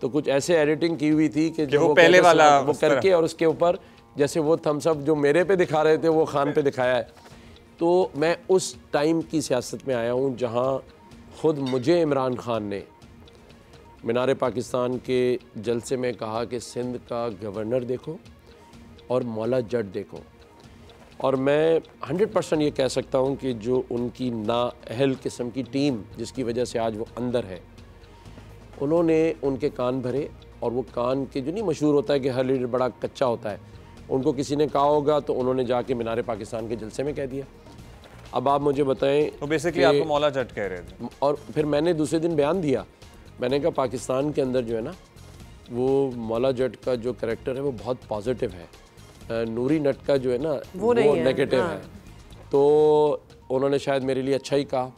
तो कुछ ऐसे एडिटिंग की हुई थी कि जो वो पहले वाला वो करके और उसके ऊपर जैसे वो थम्स अप जो मेरे पे दिखा रहे थे वो खान पे दिखाया है। तो मैं उस टाइम की सियासत में आया हूँ जहाँ ख़ुद मुझे इमरान खान ने मीनार पाकिस्तान के जलसे में कहा कि सिंध का गवर्नर देखो और मौला जट देखो। और मैं 100% ये कह सकता हूँ कि जो उनकी नाअहल किस्म की टीम जिसकी वजह से आज वो अंदर है, उन्होंने उनके कान भरे। और वो कान के जो नहीं मशहूर होता है कि हर लीडर बड़ा कच्चा होता है, उनको किसी ने कहा होगा तो उन्होंने जाके मीनार पाकिस्तान के जलसे में कह दिया। अब आप मुझे बताएं, तो बेसिकली आपको मौला जट कह रहे थे। और फिर मैंने दूसरे दिन बयान दिया, मैंने कहा पाकिस्तान के अंदर जो है ना वो मौला जट का जो करैक्टर है वो बहुत पॉजिटिव है, नूरी नट का जो है ना वो नेगेटिव है। तो उन्होंने शायद मेरे लिए अच्छा ही कहा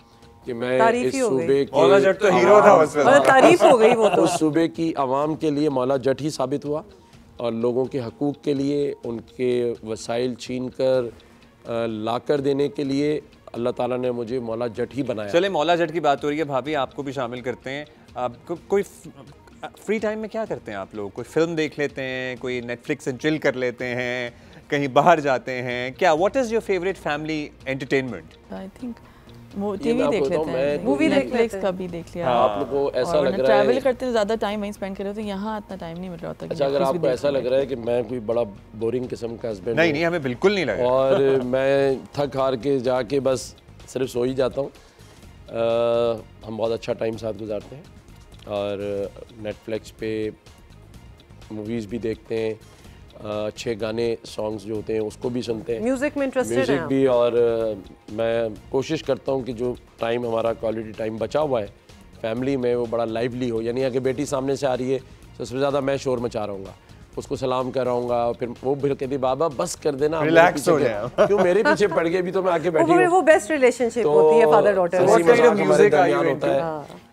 कि मैं इस सूबे के मौला जट तो हीरो था उस वक्त, तारीफ हो गई वो तो। उस सूबे की आवाम के लिए मौला जट ही साबित हुआ और लोगों के हकूक़ के लिए, उनके वसाइल छीन कर लाकर देने के लिए अल्लाह ताला ने मुझे मौला जट ही बनाया। चले मौला जट की बात हो रही है, भाभी आपको भी शामिल करते हैं। आपको कोई फ्री टाइम में क्या करते हैं आप लोग? कोई फिल्म देख लेते हैं, कोई नेटफ्लिक्स एंड चिल कर लेते हैं, कहीं बाहर जाते हैं क्या? What is your favourite family entertainment? I think वो टीवी देख लेते हैं, मूवी नेटफ्लिक्स का भी देख लिया। आप लोगों को ऐसा लग रहा है ट्रैवल करते हैं ज़्यादा टाइम वहीं स्पेंड कर रहे होते हैं, यहाँ इतना टाइम नहीं मिल रहा होता। अच्छा, अगर आपको ऐसा लग रहा है कि मैं कोई बड़ा बोरिंग किस्म का हस्बैंड, नहीं, हमें बिल्कुल नहीं लगा। और मैं थक हार के जाके बस सिर्फ सो ही जाता हूँ। हम बहुत अच्छा टाइम साथ गुजारते हैं और नेटफ्लिक्स पे मूवीज़ भी देखते हैं, अच्छे गाने सॉन्ग्स जो होते हैं उसको भी सुनते हैं, म्यूजिक में इंटरेस्टेड म्यूज़िक भी। और मैं कोशिश करता हूँ कि जो टाइम हमारा क्वालिटी टाइम बचा हुआ है फैमिली में वो बड़ा लाइवली हो। यानी अगर बेटी सामने से आ रही है तो सबसे ज़्यादा मैं शोर मचा रहा हूँगा, उसको सलाम कर रहा हूँगा, फिर वो भी कहती बाबा बस कर देना, रिलैक्स हो जाए, क्यों मेरे पीछे पड़ गए भी तो मैं आके बैठी हूँ। वो बेस्ट रिलेशनशिप होती है father daughter. What kind of music are you into?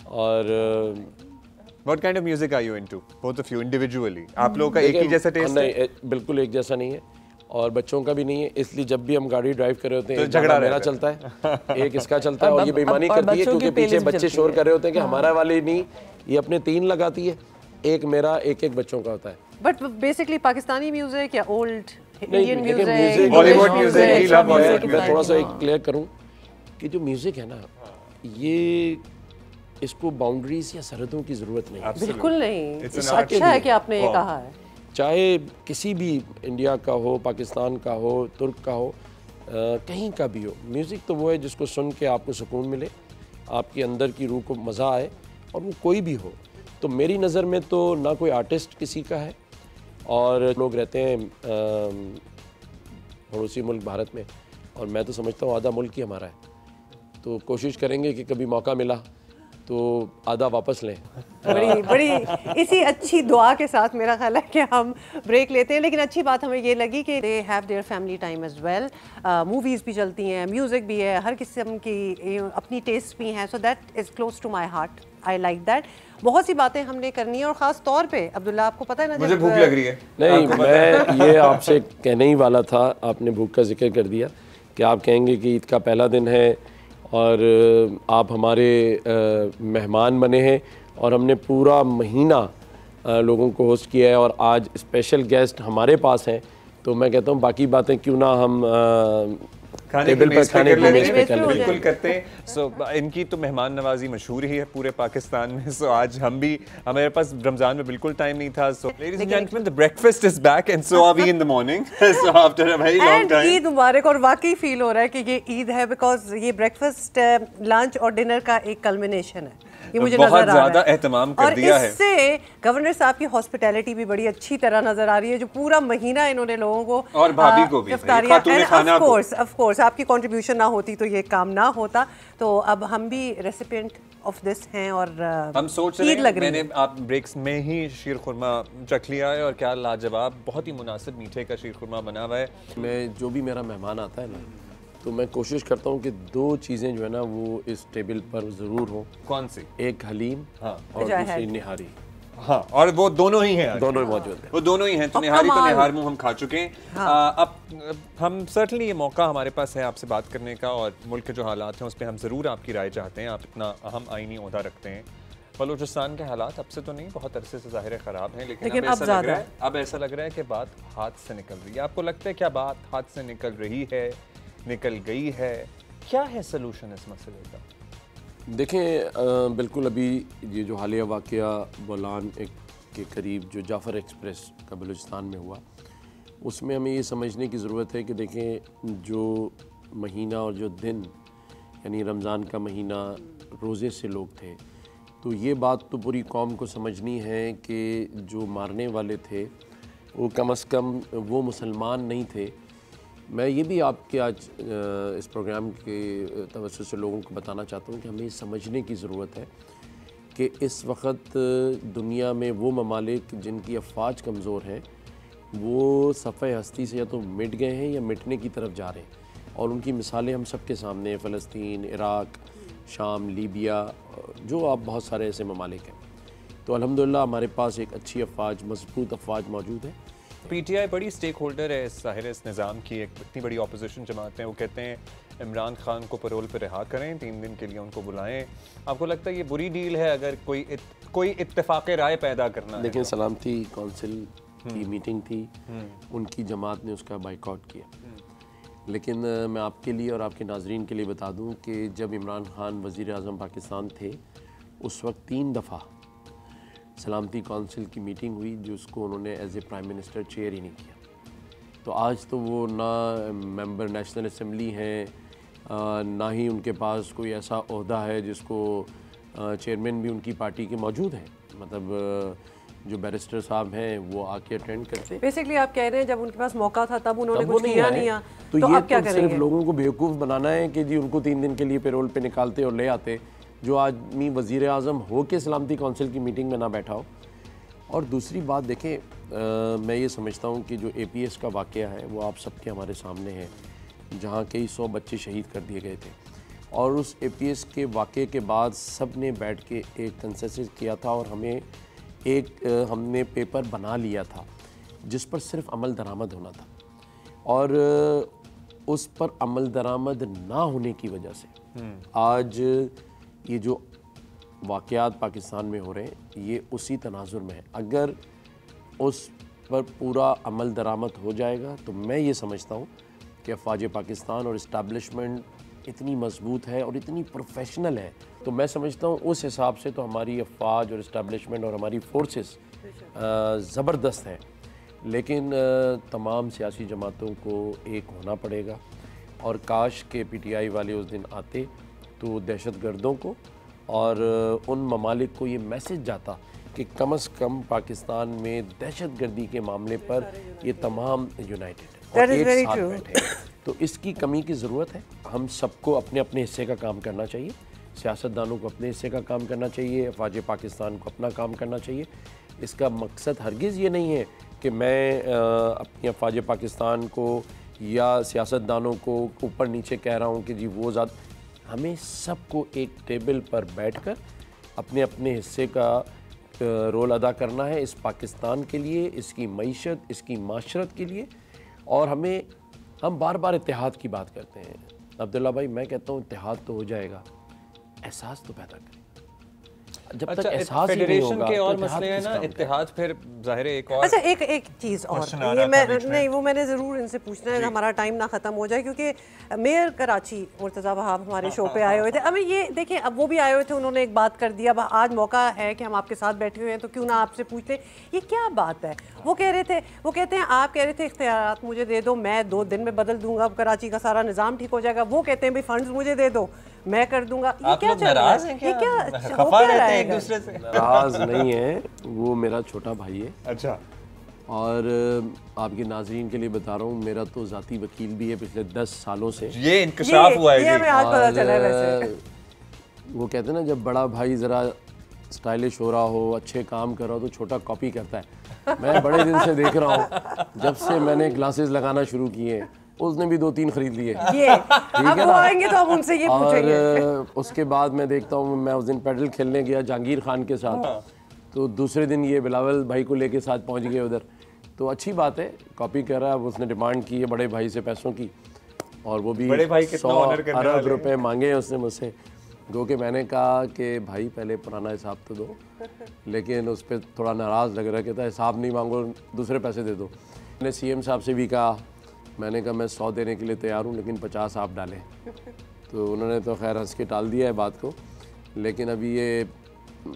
और What kind of music are you into? Both of you individually. आप लोगों का एक ही जैसा टेस्ट है? नहीं, बिल्कुल एक जैसा नहीं है और बच्चों का भी नहीं है। इसलिए जब भी हम गाड़ी ड्राइव कर रहे होते हैं तो झगड़ा मेरा चलता है, एक इसका चलता है और ये बेईमानी करती है क्योंकि पीछे बच्चे शोर कर रहे होते हैं कि हमारा वाले नहीं, ये अपने 3 लगाती है, एक मेरा एक बच्चों का होता है। बट बेसिकली पाकिस्तानी म्यूजिक या old Indian music, music, Bollywood music, मैं थोड़ा सा एक क्लियर करूं कि जो म्यूजिक है ना ये इसको बाउंड्रीज या सरहदों की ज़रूरत नहीं है। बिल्कुल नहीं। अच्छा है कि आपने ये कहा है। चाहे किसी भी इंडिया का हो, पाकिस्तान का हो, तुर्क का हो, कहीं का भी हो, म्यूज़िक तो वो है जिसको सुन के आपको सुकून मिले, आपके अंदर की रूह को मज़ा आए, और वो कोई भी हो। तो मेरी नज़र में तो ना कोई आर्टिस्ट किसी का है, और लोग रहते हैं पड़ोसी मुल्क भारत में, और मैं तो समझता हूँ आधा मुल्क ही हमारा है। तो कोशिश करेंगे कि कभी मौका मिला तो आधा वापस लें। बड़ी इसी अच्छी दुआ के साथ मेरा ख्याल है कि हम ब्रेक लेते हैं। लेकिन अच्छी बात हमें ये लगी कि they have their family time as well, movies भी चलती हैं, म्यूज़िक भी है, हर किस्म की अपनी टेस्ट भी हैं, so that is close to my heart, I like that. बहुत सी बातें हमने करनी है, और ख़ास तौर पे अब्दुल्ला आपको पता है ना, मुझे भूख लग रही है। नहीं, मैं ये आपसे कहने ही वाला था, आपने भूख का जिक्र कर दिया कि आप कहेंगे कि ईद का पहला दिन है और आप हमारे मेहमान बने हैं, और हमने पूरा महीना लोगों को होस्ट किया है, और आज स्पेशल गेस्ट हमारे पास हैं। तो मैं कहता हूँ बाकी बातें क्यों ना हम टेबल पर खाने की मेज़ पे कर लें। बिल्कुल करते हैं। सो इनकी तो मेहमान नवाजी मशहूर ही है पूरे पाकिस्तान में। सो आज हम भी, हमारे पास रमज़ान में बिल्कुल टाइम नहीं था। So ladies and gentlemen, the breakfast is back and so are we in the morning, so after a very long time. Eid Mubarak, और वाकई फील हो रहा है कि ये ईद है, बिकॉज ये ब्रेकफास्ट, लंच और डिनर का एक कल्मिनेशन है, ये मुझे बहुत नजर आ रहा है। ज़्यादा एहतमाम कर दिया है। और इससे गवर्नर साहब की हॉस्पिटैलिटी भी बड़ी अच्छी तरह नजर आ रही है, जो पूरा महीना इन्होंने लोगों को, और भाभी को भी, खातून खाना को। ऑफ कोर्स आपकी कंट्रीब्यूशन ना होती तो ये काम ना होता। तो अब हम भी रेसिपिएंट ऑफ दिस हैं, और हम सोच रहे हैं, मैंने आप ब्रेक्स में ही शीर खुरमा चख लिया है, और क्या लाजवाब, बहुत ही मुनासिब मीठे का शीर खुरमा बना हुआ है। मैं जो भी मेरा मेहमान आता है ना, तो मैं कोशिश करता हूँ कि 2 चीज़ें जो है ना वो इस टेबल पर ज़रूर हो। कौन सी? एक हलीम, हाँ, और दूसरी निहारी। हाँ, और वो दोनों ही हैं, दोनों मौजूद हैं। वो दोनों ही हैं। तो निहारी तो निहार मुँह हम खा चुके हैं। अब हम सर्टनली ये मौका हमारे पास है आपसे बात करने का, और मुल्क के जो हालात हैं उस पर हम ज़रूर आपकी राय चाहते हैं। आप इतना अहम आईनी ओहदा रखते हैं। बलूचिस्तान के हालात अब से तो नहीं, बहुत अरसे से ज़ाहिर ख़राब हैं, लेकिन अब ऐसा लग रहा है कि बात हाथ से निकल रही है। आपको लगता है क्या बात हाथ से निकल रही है, निकल गई है? क्या है सलूशन इस मसले का? देखें, बिल्कुल अभी ये जो हालिया वाक़या बोलान के करीब जो जाफ़र एक्सप्रेस का बलूचिस्तान में हुआ, उसमें हमें ये समझने की ज़रूरत है कि देखें, जो महीना और जो दिन, यानी रमज़ान का महीना, रोज़े से लोग थे, तो ये बात तो पूरी कौम को समझनी है कि जो मारने वाले थे वो कम से कम वो मुसलमान नहीं थे। मैं ये भी आपके आज इस प्रोग्राम के तवज्जो से लोगों को बताना चाहता हूँ कि हमें समझने की ज़रूरत है कि इस वक्त दुनिया में वो ममालिक जिनकी अफवाज कमज़ोर हैं, वो सफ़े हस्ती से या तो मिट गए हैं या मिटने की तरफ जा रहे हैं, और उनकी मिसालें हम सबके सामने हैं। फ़लस्तीन, इराक़, शाम, लीबिया, जो आप बहुत सारे ऐसे ममालिक हैं। तो अल्हम्दुलिल्लाह हमारे पास एक अच्छी अफवाज, मजबूत अफवाज मौजूद है। पीटीआई बड़ी स्टेक होल्डर है इस निज़ाम की, एक इतनी बड़ी अपोजिशन जमात है। वो कहते हैं इमरान खान को पैरोल पर रिहा करें, 3 दिन के लिए उनको बुलाएं। आपको लगता है ये बुरी डील है अगर कोई इत्तेफाक राय पैदा करना है? लेकिन सलामती कौंसिल की मीटिंग थी, उनकी जमात ने उसका बाइकआउट किया। लेकिन मैं आपके लिए और आपके नाजरीन के लिए बता दूं कि जब इमरान खान वज़ीर आज़म पाकिस्तान थे, उस वक्त 3 दफ़ा सलामती कौंसिल की मीटिंग हुई, जिसको उन्होंने as a prime minister chair ही नहीं किया। तो आज तो वो ना मेंबर नेशनल असम्बली हैं, ना ही उनके पास कोई ऐसा ओहदा है जिसको चेयरमैन भी उनकी पार्टी के मौजूद हैं। मतलब जो बैरिस्टर साहब हैं वो आके अटेंड करते। बेसिकली आप कह रहे हैं जब उनके पास मौका था तब उन्होंने कुछ किया नहीं। तो ये अब क्या करेंगे? सिर्फ लोगों को बेवकूफ़ बनाना है कि जी उनको 3 दिन के लिए पेरोल पे निकालते और ले आते। जो आदमी वज़ीर आज़म हो के सलामती कौंसिल की मीटिंग में ना बैठा हो। और दूसरी बात देखें, मैं ये समझता हूँ कि जो APS का वाक़या है वो आप सबके हमारे सामने है, जहाँ कई 100 बच्चे शहीद कर दिए गए थे, और उस APS के वाक़े के बाद सब ने बैठ के एक कंसेंसस किया था, और हमने पेपर बना लिया था जिस पर सिर्फ अमल दरामद होना था। और उस पर अमल दरामद ना होने की वजह से आज ये जो वाक़यात पाकिस्तान में हो रहे हैं ये उसी तनाजुर में है। अगर उस पर पूरा अमल दरामद हो जाएगा तो मैं ये समझता हूँ कि अफवाज पाकिस्तान और इस्टेब्लिशमेंट इतनी मजबूत है और इतनी प्रोफेशनल है, तो मैं समझता हूँ उस हिसाब से तो हमारी अफवाज और इस्टेब्लिशमेंट और हमारी फोर्सेस ज़बरदस्त हैं। लेकिन तमाम सियासी जमातों को एक होना पड़ेगा और काश के पीटीआई वाले उस दिन आते तो दहशतगर्दों को और उन ममालिक को ये मैसेज जाता कि कम से कम पाकिस्तान में दहशतगर्दी के मामले पर ये तमाम यूनाइटेड और एक साथ बैठे हैं। तो इसकी कमी की ज़रूरत है। हम सबको अपने अपने हिस्से का काम करना चाहिए। सियासतदानों को अपने हिस्से का काम करना चाहिए, अफवाज पाकिस्तान को अपना काम करना चाहिए। इसका मकसद हरगिज़ ये नहीं है कि मैं अपनी अफवाज पाकिस्तान को या सियासतदानों को ऊपर नीचे कह रहा हूँ कि जी वो ज़्यादा। हमें सबको एक टेबल पर बैठकर अपने अपने हिस्से का रोल अदा करना है इस पाकिस्तान के लिए, इसकी मईशत, इसकी माशरत के लिए। और हम बार बार इत्तेहाद की बात करते हैं। अब्दुल्ला भाई, मैं कहता हूँ इत्तेहाद तो हो जाएगा, एहसास तो पैदा करें। जब तक एहसास ही नहीं होगा के और तो मसले हैं ना, इत्तेहाद फिर ज़ाहिर है एक और। अच्छा, एक चीज़ और, ये मैं नहीं, वो मैंने ज़रूर इनसे पूछना है, हमारा टाइम ना ख़त्म हो जाए, क्योंकि मेयर कराची मुर्तज़ा वहाब हमारे शो पे आए हुए थे। अब ये देखिए, अब वो भी आए हुए थे, उन्होंने एक बात कर दिया। अब आज मौका है कि हम आपके साथ बैठे हुए हैं तो क्यों ना आपसे पूछ लें ये क्या बात है। वो कहते हैं आप कह रहे थे इख्तियारात मुझे दे दो, मैं 2 दिन में बदल दूंगा, अब कराची का सारा निज़ाम ठीक हो जाएगा। वो कहते हैं भाई फंड्स मुझे दे दो, मैं कर दूंगा। ये क्या चल रहा है? ये क्या खफा रहते हैं एक दूसरे से? नाराज नहीं है, वो मेरा छोटा भाई है। अच्छा। और आपके नाज़रीन के लिए बता रहा हूँ, मेरा तो ज़ाती वकील भी है पिछले 10 सालों से। ये इंकशाफ हुआ है। ये हमें आज पता चला है वैसे। वो कहते हैं ना, जब बड़ा भाई ज़रा स्टाइलिश हो रहा हो, अच्छे काम कर रहा हो तो छोटा कॉपी करता है। मैं बड़े दिन से देख रहा हूँ, जब से मैंने ग्लासेस लगाना शुरू किए उसने भी 2-3 खरीद लिए। ये अब वो आएंगे तो अब उनसे ये पूछेंगे। और उसके बाद मैं देखता हूँ, मैं उस दिन पैडल खेलने गया जहांगीर खान के साथ, तो दूसरे दिन ये बिलावल भाई को लेके साथ पहुँच गए उधर। तो अच्छी बात है, कॉपी कर रहा है। अब उसने डिमांड की है बड़े भाई से पैसों की, और वो भी 100 अरब रुपए मांगे हैं उसने मुझसे। जो कि मैंने कहा कि भाई पहले पुराना हिसाब तो दो, लेकिन उस पर थोड़ा नाराज़ लग रहा, कहता हिसाब नहीं मांगो, दूसरे पैसे दे दो। मैंने सीएम साहब से भी कहा, मैंने कहा मैं 100 देने के लिए तैयार हूँ, लेकिन 50 आप डालें। तो उन्होंने तो खैर हंस के टाल दिया है बात को, लेकिन अभी ये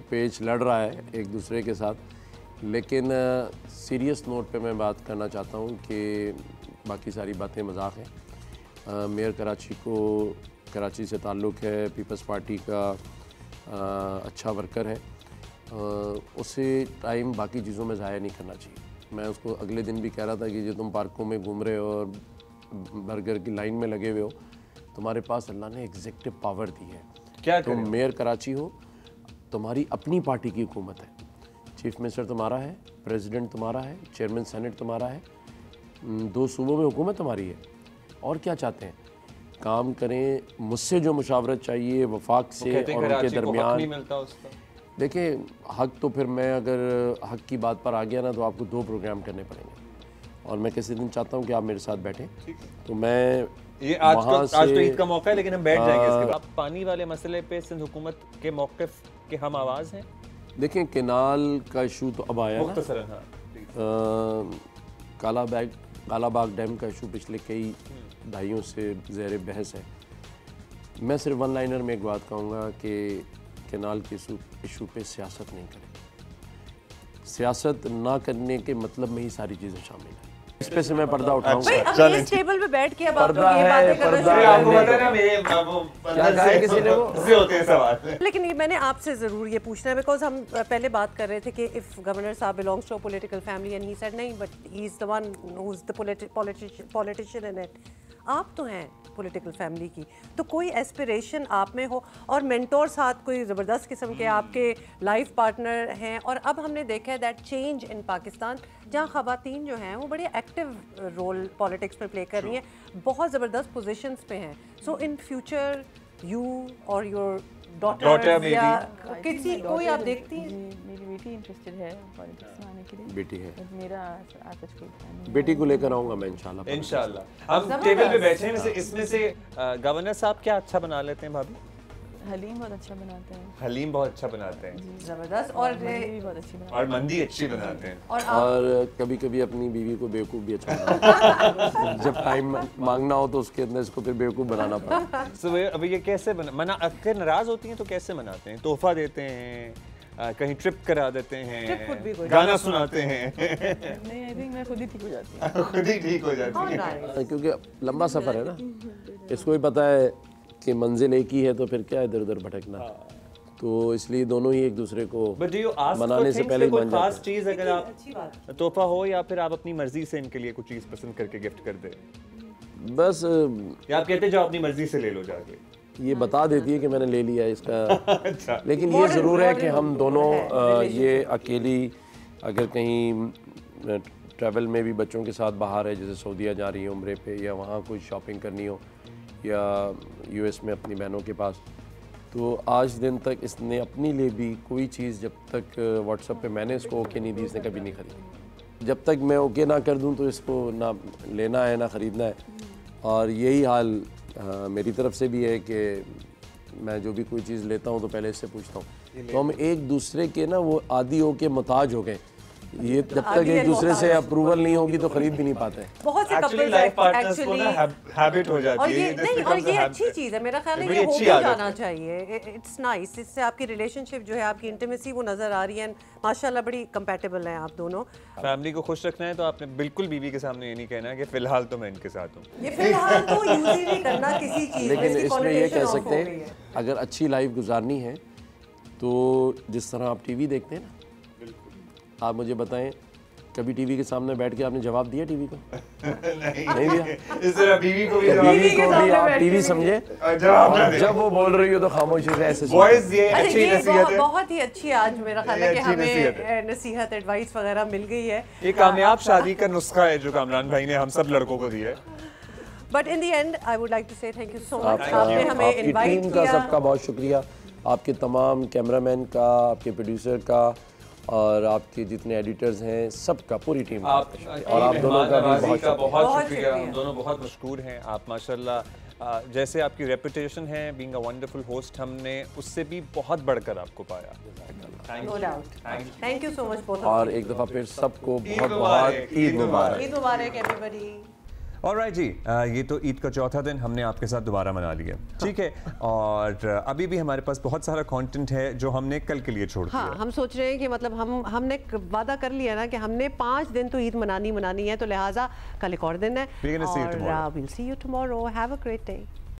पेच लड़ रहा है एक दूसरे के साथ। लेकिन सीरियस नोट पे मैं बात करना चाहता हूँ कि बाकी सारी बातें मजाक हैं। मेयर कराची से ताल्लुक़ है, पीपल्स पार्टी का अच्छा वर्कर है, उसे टाइम बाकी चीज़ों में ज़ाया नहीं करना चाहिए। मैं उसको अगले दिन भी कह रहा था कि जो तुम पार्कों में घूम रहे हो और बर्गर की लाइन में लगे हुए हो, तुम्हारे पास अल्लाह ने एग्जीक्यूटिव पावर दी है। क्या तुम मेयर कराची हो, तुम्हारी अपनी पार्टी की हुकूमत है, चीफ मिनिस्टर तुम्हारा है, प्रेसिडेंट तुम्हारा है, चेयरमैन सेनेट तुम्हारा है, 2 सूबों में हुकूमत तुम्हारी है। और क्या चाहते हैं? काम करें। मुझसे जो मुशावरत चाहिए वफाक से और उनके दरमियान, देखिए हक तो फिर मैं अगर हक की बात पर आ गया ना तो आपको 2 प्रोग्राम करने पड़ेंगे, और मैं किसी दिन चाहता हूँ कि आप मेरे साथ बैठें। तो मैं ये आज तो ईद का मौका है, लेकिन हम बैठ जाएंगे इसके बाद। पानी वाले मसले पे सिंध हुकूमत के मौक़िफ़ के हम आवाज़ हैं। देखें, केनाल का इशू तो अब आया ना, कालाबाग डैम का इशू पिछले कई दहाइयों से ज़ेर बहस है। मैं सिर्फ 1 लाइनर में एक बात कहूँगा कि केनाल के इशू पे सियासत नहीं करें। सियासत ना करने के मतलब में ही सारी चीज़ें शामिल हैं। इस पे से मैं पर्दा उठाऊंगा। चल इस टेबल पे बैठ के अब आप लोग ये बातें कर रहे हैं। लेकिन ये मैंने आपसे ज़रूर ये पूछना है, बिकॉज हम पहले बात कर रहे थे कि इफ़ गवर्नर साहब belongs to a political family and he said नहीं, but he is the one who is the politician in it. आप तो हैं पॉलिटिकल फैमिली की, तो कोई एस्पिरेशन आप में हो, और मेंटोर साथ कोई ज़बरदस्त किस्म के आपके लाइफ पार्टनर हैं। और अब हमने देखा है दैट चेंज इन पाकिस्तान, जहाँ ख़वातीन जो हैं वो बड़े एक्टिव रोल पॉलिटिक्स में प्ले कर रही हैं, बहुत ज़बरदस्त पोजीशंस पे हैं। सो इन फ्यूचर यू और योर डॉटर या किसी कोई आप देखती हैं? मेरी बेटी इंटरेस्टेड है पॉलिटिक्स में आने के लिए। बेटी है, मेरा आज तक कोई प्लान नहीं। बेटी को लेकर आऊँगा मैं इंशाल्लाह। हम टेबल पे बैठे हैं। इसमें से गवर्नर साहब क्या अच्छा बना लेते हैं भाभी? हलीम बहुत अच्छा बनाते हैं। हलीम बहुत अच्छा बनाते हैं, ज़बरदस्त। और मंदी भी बहुत अच्छी बनाते और मंदी अच्छी बनाते हैं। और कभी कभी अपनी बीवी को बेवकूफ़ भी अच्छा बनाते हैं। जब टाइम मांगना हो तो उसके अंदर इसको फिर बेवकूफ़ बनाना पड़ता है। अभी ये कैसे अगर नाराज़ होती हैं तो कैसे मनाते हैं? तोहफा देते हैं, कहीं ट्रिप करा देते Trip would be हैं, good. गाना सुनाते हैं। नहीं, आई थिंक मैं खुद ही ठीक हो जाती हूँ। खुद ही ठीक हो जाती है। Nice. क्योंकि लंबा सफ़र है ना, इसको भी पता है कि मंजिल एक ही है, तो फिर क्या इधर उधर भटकना। तो इसलिए दोनों ही एक दूसरे को But do you ask for मनाने से things पहले पे ही कोई मान खास जाते हैं। चीज़ अगर आप अच्छी बात। तोहफा हो या फिर आप अपनी मर्जी से इनके लिए कुछ चीज़ पसंद करके गिफ्ट कर दे, बस या आप कहते जाओ अपनी मर्जी से ले लो जाके? ये बता देती है कि मैंने ले लिया इसका। अच्छा। लेकिन ये ज़रूर है कि हम दोनों ये अकेली अगर कहीं ट्रैवल में भी बच्चों के साथ बाहर है, जैसे सऊदीया जा रही है उम्रे पे, या वहाँ कोई शॉपिंग करनी हो, या यूएस में अपनी बहनों के पास, तो आज दिन तक इसने अपने लिए भी कोई चीज़ जब तक व्हाट्सएप पे मैंने इसको ओके नहीं दी, इसने कभी नहीं खरीदी। जब तक मैं ओके ना कर दूं तो इसको ना लेना है ना ख़रीदना है। और यही हाल मेरी तरफ से भी है कि मैं जो भी कोई चीज़ लेता हूं तो पहले इससे पूछता हूं। तो हम एक दूसरे के ना वो आदी हो के मुताज हो गए। ये जब तक एक दूसरे से अप्रूवल नहीं होगी तो खरीद भी नहीं पाते। बहुत से एक्चुअली कपल्स लाइफ पार्टनर्स को ना हैबिट हो और जाती है, ये नहीं, और ये अच्छी चीज़ है, मेरा ख्याल है बड़ी ये हो अच्छी भी आदत जाना है। चाहिए। इट्स नाइस, इससे आपकी रिलेशनशिप जो है, आपकी इंटीमेसी वो नज़र आ रही है। माशाल्लाह बड़ी कंपैटिबल हैं आप दोनों। फैमिली को खुश रखना है तो आपने बिल्कुल बीवी के सामने ये नहीं कहना है कि फिलहाल तो मैं इनके साथ हूँ। ये फिलहाल तो यूज ही नहीं करना किसी चीज़ में, लेकिन इसकी इसमें ये connotation कह off सकते हो गई हैं है। अगर अच्छी लाइफ गुजारनी है तो जिस तरह आप टीवी देखते हैं ना, आप मुझे बताएं कभी टीवी के सामने बैठ के आपने जवाब दिया टीवी को? नहीं दिया। इस तरह बीवी को भी बीवी को भी आप टीवी समझे, जवाब ना और जब वो बोल रही हो तो खामोशी से ऐसे सुनो। बॉयज ये अच्छा, अच्छी ये नसीहत है। बहुत ही अच्छी आज मेरा ख्याल है ये कि अच्छी नसीहत हमें नसीहत एडवाइस वगैरह मिल गई है। ये कामयाब शादी का नुस्खा है जो कामरान भाई ने हम सब लड़कों को दिया है। But in the end I would like to say thank you so much, आपका आपने हमें आपकी इनवाइट टीम का किया। सबका बहुत शुक्रिया, आपके तमाम कैमरामैन का, आपके प्रोड्यूसर का, और आपके जितने एडिटर्स हैं सबका, पूरी टीम का। और आप दोनों का भी बहुत शुक्रिया। बहुत शुक्रिया। हम दोनों बहुत मशकूर हैं। आप माशाल्लाह जैसे आपकी रेपुटेशन है बीइंग अ वंडरफुल होस्ट, हमने उससे भी बहुत बढ़कर आपको पाया। No doubt, thank you so much both. और एक दफ़ा फिर सबको बहुत बहुत ईद मुबारक। ईद मुबारक एवरीबॉडी। ऑलराइट जी, ये तो ईद का चौथा दिन हमने आपके साथ दोबारा मना लिया, ठीक है। और अभी भी हमारे पास बहुत सारा कंटेंट है जो हमने कल के लिए छोड़ दिया। हाँ, हम सोच रहे हैं कि मतलब हमने वादा कर लिया ना कि हमने 5 दिन तो ईद मनानी है, तो लिहाजा कल एक और दिन है। We're gonna see you tomorrow. We'll see you tomorrow. Have a great day.